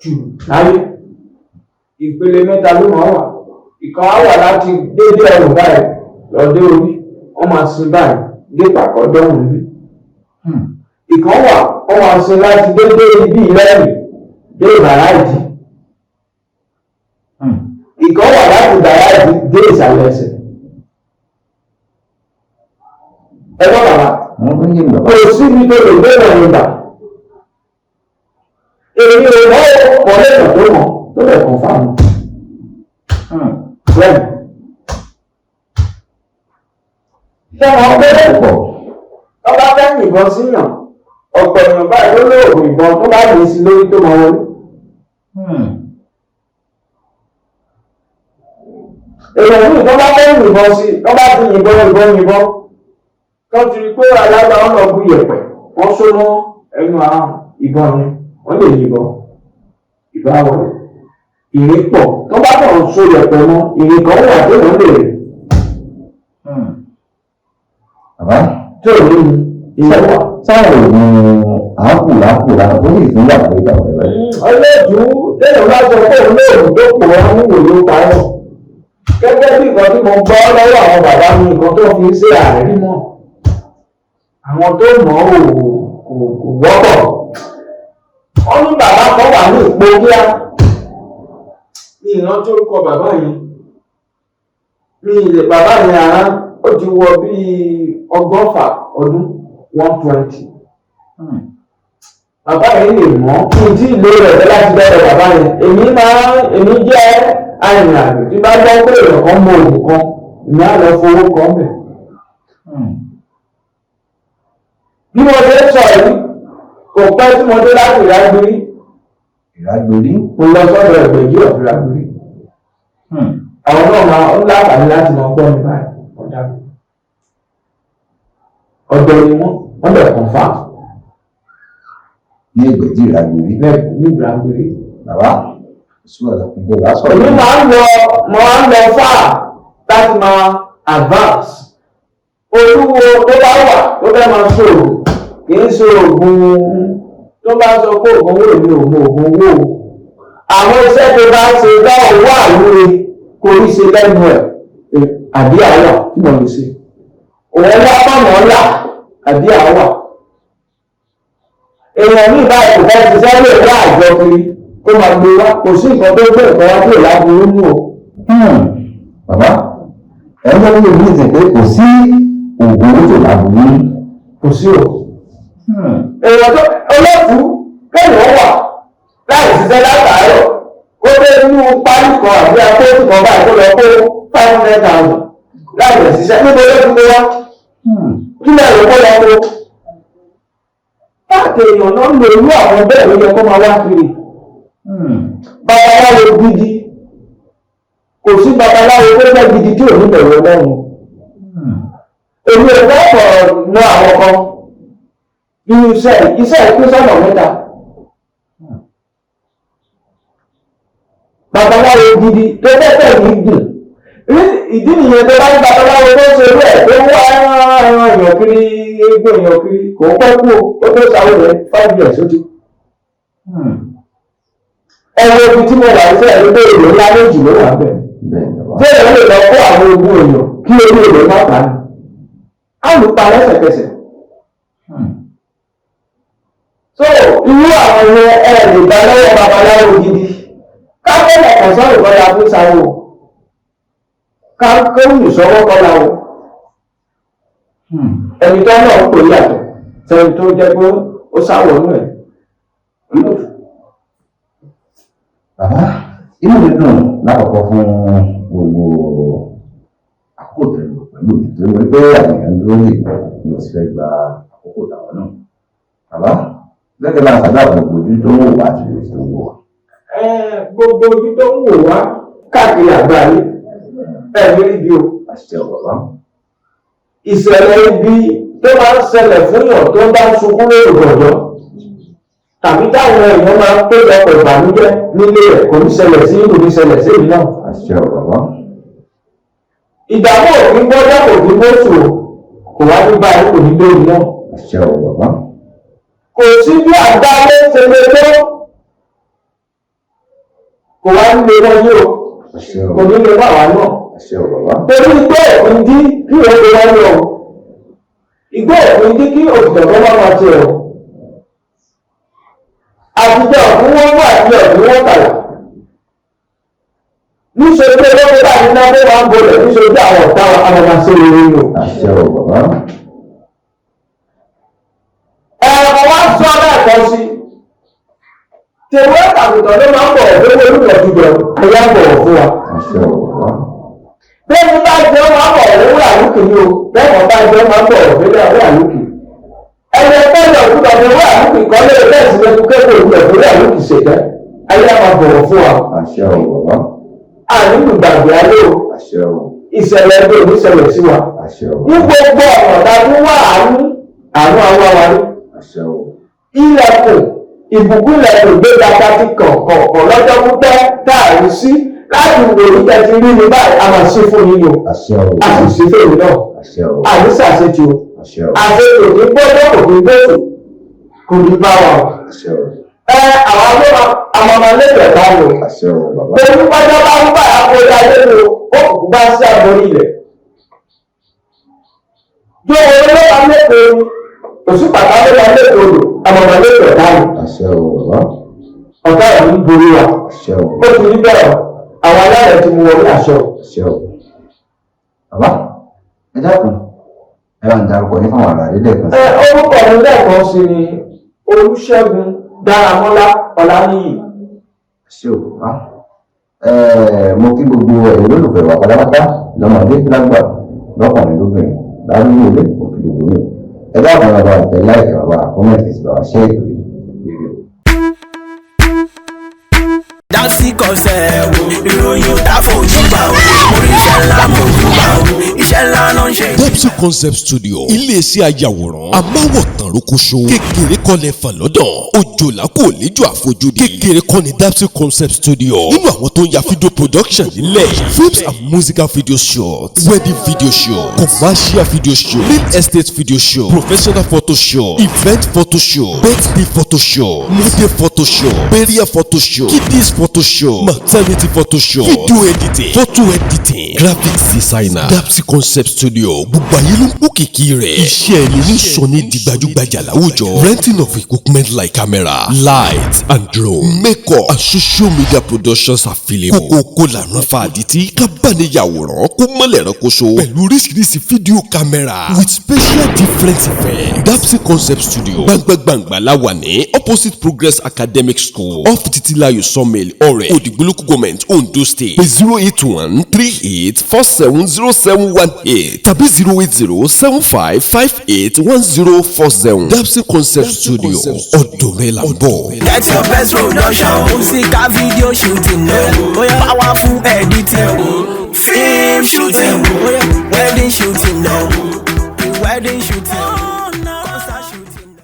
jù láyé ìpele mẹ́ta ló máa wà. ìkan á wà láti dédé ọrùn báyìí lọ́dẹ orí wọ́n máa sin báyìí dé pàkọ́ dọ́hùn rí. ìkan wà wọ́n máa sin láti dédé ibi ìlẹ́rìn dé ìbàrá ìdí. ìkan wà láti ìbàrá ìdí dé ìsàlẹ̀ ẹsẹ̀. ẹgbọ́n bàbá kò sí ní tó lè gbé ìwọ̀n ìgbà èyí ò mọ́ ọ̀lẹ́kàn tó mọ̀ tó lè kàn fáwọn bẹ́ẹ̀ ṣé wọn gbé pọ̀ tó bá fẹ́ yìnbọn síyàn ọ̀pọ̀ èèyàn báyìí ló lóògùn ìbọn tó bá lè sí lórí tó mọ wọlé. èèyàn ní ìtọ́ bá fẹ́ yìnbọn sí tó bá ti yìnbọn tó ti rí pé alágbá ọ̀nà bú yẹ̀pẹ̀ wọ́n só mọ́ ẹnu àwọn ìbọn yẹn wọ́n lè yìnbọn ìbá wọlé. ìrìn pọ̀ tó bá kàn so yẹ̀pẹ̀ mọ́ ìrìn kan wà tó wọ́n lè rìn. bàbá tí ò ní ìyẹn wà. sáwọn oògùn àákùrà tó lè fún wà lórí ìgbà wẹ̀wẹ̀. ọlọ́ọ̀dù téèyàn bá sọ pé òun lóògùn tó pọ̀ wọn níwò ló parọ́. gẹ́gẹ́ bí nǹkan tí mo gbọ́ lọ́wọ́ àwọn bàbá mi nǹkan tó fi ń ṣe àárí mọ́. àwọn tó mọ̀ ọ́ kò wọ́pọ̀. wọ́n ní bàbá kan wà ní ìpò kíá. ní ìrántí orúkọ bàbá yẹn. ní ilẹ̀ bàbá yẹn ara ó ti wọ bíi 100 ọdún 120. bàbá yẹn lè mọ̀ kí n tí ìlú rẹ̀ láti bẹ̀rẹ̀ bàbá yẹn. èmi jẹ́ arìnrìnàjò tí bá gbọ́ pé èèyàn kan mọ òògùn kan ìyá lọ fowó kan bẹ̀. bí mo ṣe sọ yìí kò pẹ́ tí mo dé láti Ìrágbérí mo lọ sọ́dọ̀ Ẹgbẹ̀jí of Ìrágbérí àwọn náà máa ń láǹfààní láti máa gbọ́ mi báyìí ọ̀dà mi. ọ̀dọ́ ni wọ́n bẹ̀ confam ní Ẹgbẹ̀jì Ìràgbèrè ní Ìràgbèrè. bàbá ìṣúwọ̀dà kúndé wàá sọ̀rọ̀. èmi máa ń lọ fà láti máa advance olúwo tó bá wà tó fẹ́ máa ṣòro kì í ṣe oògùn tó bá sọ pé oògùn owó ni oògùn owó àwọn iṣẹ́ tó bá ṣe dá owó àwúre kò ní ṣe lẹ́nu ẹ̀ àbí àwà tí mo lè ṣe òun lápamọ́ ọ̀la àbí àwà èèyàn ní ìbá ìkò fẹ́ ti sẹ́lẹ̀ ìwé àjọ kiri kó máa gbé wá kò sí nǹkan tó gbé nǹkan wá tó láburú nù o. bàbá ẹgbẹ́ ní ìlú ìsìn pé kò sí oògùn owó tó láburú kò sí o. èèyàn tó olóòtú kéèyàn wà láì ṣiṣẹ́ látàárọ̀ kó dé inú pálí kan àbí akóòtù kan báyìí tó lọ kó 500,000 láì rẹ̀ ṣiṣẹ́ níbo ló ti gbé wá kí lẹ́yìn kó lọ kó. káàkiri èèyàn náà ń lo irú àwọn bẹ́ẹ̀ ló yẹ kó máa wá kiri. babaláwo gidi kò sí babaláwo tó fẹ́ gidi tí ò ní bẹ̀rù Ọlọ́run. èmi ò fẹ́ pọ̀ ná àwọn kan nínú iṣẹ́ ìpín sọ́nà mẹ́ta. babaláwo gidi tó tẹ́tẹ̀ ní gùn ìdí nìyẹn tó bá ní babaláwo tó ṣe rẹ̀ tó wá èèyàn kiri egbò èèyàn kiri kò pẹ́ kú ó tó sáwó rẹ̀ 5 years ó ti. ẹ̀rọ ibi tí mo wà iṣẹ́ ẹ̀rọ pé èrò ńlá méjì ló wà bẹ́ẹ̀. ṣé èèyàn lè lọ kó àwọn ogún èèyàn kí orí èrò má pa ni? á lù pa lẹ́sẹ̀kẹsẹ̀. so irú àwọn lè gbà lọ́wọ́ babaláwo gidi káfíńtà kan sọ̀rọ̀ kọ́lá fún sáwọ́ káfíńtà ìṣọwọ́ kọ́lá o ẹni tó náà ń pè yàtọ̀ sẹ́ni tó jẹ́ pé ó sáwọ́ inú ẹ̀. bàbá inú mi dùn lákòókò fún gbogbo àkókò tẹ̀lé pẹ̀lú ìtòrí pé àwọn èèyàn ló lè ní oṣù fẹ́ gba àkókò tàwọn náà bàbá gẹ́gẹ́ bá àṣàdá gbogbo ojú tó ń wò wá àti ìrètí tó ń wò wá. gbogbo ojú tó ń wò wá káàkiri àgbáyé ẹ̀mí ibi o. àṣìṣe ọ̀bàbá. ìṣẹ̀lẹ̀ ibi tó máa ń ṣẹlẹ̀ fún yàn tó bá ń sunkún lórí gbọ̀dọ̀ tàbí táwọn èèyàn máa ń péjọpọ̀ ìbànújẹ́ nílé rẹ̀ kò ní ṣẹlẹ̀ sí kò ní ṣẹlẹ̀ sí èmi náà. àṣìṣe ọ̀bàbá. ìdààmú òfin gbọ́dọ̀ kò ní bóṣù kò wá ní báyìí kò ní lórí náà. àṣìṣe ọ̀bàbá. kò sí bí àgbáyé ṣe lè tó kò wá ní lè wọ́n yóò kò ní lè wà wá náà. àṣìṣe ọ̀bàbá. torí igbó òfin dí kí òun lè wáyé o igbó òfin dí kí òṣìṣẹ́ tó bá máa ṣe o àtijọ́ ọ̀fun wọ́n wà ní ọ̀fun wọ́n kàlà níṣojú olóko bá ní náà wọ́n ń bolẹ̀ níṣojú àwọn ọ̀tá àwọn máa ṣe rere o. àṣìṣe ọ̀bàbá. ẹ̀rọ wá sọ lẹ́ẹ̀kan sí tèwé àgùntàn ló máa ń bọ̀ lówó olùdókòjọ ẹ̀yà ń bọ̀wọ̀ fún wa. àṣìṣe ọ̀bàbá. bẹ́ẹ̀ni bá jẹ́ máa ń bọ̀ lówó àlùkì ni o bẹ́ẹ̀ni bá jẹ́ máa ń bọ̀ lówó àlùkì. ẹ̀yẹ pẹ́ẹ́lú òkúta lówó àlùkì kan lè bẹ́ẹ̀ sí lẹ́kú kẹ́kọ̀ọ́ òkúta lówó àlùkì ṣèjẹ́ ẹ̀yà máa bọ̀wọ̀ fún wa. àṣìṣe ọ̀bàbá. àníkù gbàgbé ayé o àṣìṣe ọ̀bàbá. ìṣẹ̀lẹ̀ ẹgbẹ́ oníṣẹ̀lẹ̀ sí wa. àṣìṣe ọ̀bàbá. ní gbogbo ọ̀nà dájú wà àánú àwọn awáwarí. àṣìṣe ọ̀bàbá. ilẹ̀kùn ìbùkún ilẹ̀kùn gbé dada ti kọ̀ọ̀kan lọ́jọ́ pípẹ́ táàrí sí láti wò ní tẹ̀sí rí ní báyìí a máa ṣe fún yín o àṣìṣe a ọ̀bàbá. sì ṣe fún yín náà àṣìṣe ọ̀bàbá. àní ṣàṣetì o àṣìṣe ọ̀bàbá. àṣetò ní gbọ́dọ̀ kò ní gbèsè kò ní bá wa o. àṣìṣe ọ̀bàbá. àwọn ọmọlẹ́gbẹ̀ẹ́ bá lò àṣìṣe ọ̀bàbá. pẹ̀lú pátá bá ń bá àkójá lẹ́nu ó kò bá sí àgbórí ilẹ̀. yóò wọlé lọ́wọ́ lẹ́kọ̀ọ́ òsì pàtàkì lọ́wọ́ lẹ́kọ̀ọ́ lò àwọn ọmọlẹ́gbẹ̀ẹ́ bá lò. àṣìṣe ọ̀bàbá. ọ̀gá ìlú ń borí wa àṣìṣe ọ̀bàbá. ó ti rí bẹ́ẹ̀ àwọn aláàrẹ̀ ti mú wọlé àṣẹ o. àṣìṣe ọ̀bàbá. bàbá ẹ dákun ẹ bá ń darúkọ ní fáwọn àlàyé lẹ́ẹ̀kan sí. orúkọ mi lẹ́ẹ̀kan sí ni Olúṣẹ́gun Dáramọ́lá Ọláníyì. àṣìṣe ọ̀bàbá. mo kí gbogbo ẹ̀yin olólùfẹ́ wa pátápátá lọ́mọdé lágbà lọ́kùnrin lóbìnrin lárúgbó ilé òkè gbogbo mi ẹ dákun bàbá ìtẹ̀ láìka bàbá kọ́mẹ̀tì sí bàbá ṣé ètò yìí. Dásí kọsẹ̀ wo ìròyìn ò dá fojú bá o oríṣẹ́ ńlá mojú bá o iṣẹ́ ńlá náà Dapsy Concept Studio iléeṣẹ́ ayàwòrán amáwòtán rokoṣo kékeré kọ́lẹ̀ fàn lọ́dọ̀ òjòlá kò léjò àfojúdi kékeré kọ́ ni Dapsy Concept Studio nínú àwọn tó ń ya video production nílẹ̀ films and musical video shots wedding video show commercial video show real estate video show professional photo show event photo show birthday photo show model photo show burial photo show kiddies photo show maternity photo show video editing photo editing graphics designer Dapsy Concept Studio gbogbo ayé ló ń kó kìkì rẹ̀ iṣẹ́ ẹni ní sọ ní di gbajúgbajà láwùjọ renting of equipment like camera light and drone makeup and social media productions available kókó làrán fàdítì kábàániyàwòrán kó mọ́lẹ̀ ránkoṣo pẹ̀lú oríṣiríṣi fídíò camera with special different effects Dapsy Concept Studio gbàngbàngbà láwà ní opposite Progress Academic School off Titilayo Sawmill Ọ̀rẹ́ Òdìgbò Government Ondo State 08138470718 tàbí 08075581040 Dapsy Concept Studio ọ̀dọ̀ rẹ̀ là ń bọ̀. Get your best production, musical video shooting, powerful editing, film shooting, wedding shooting.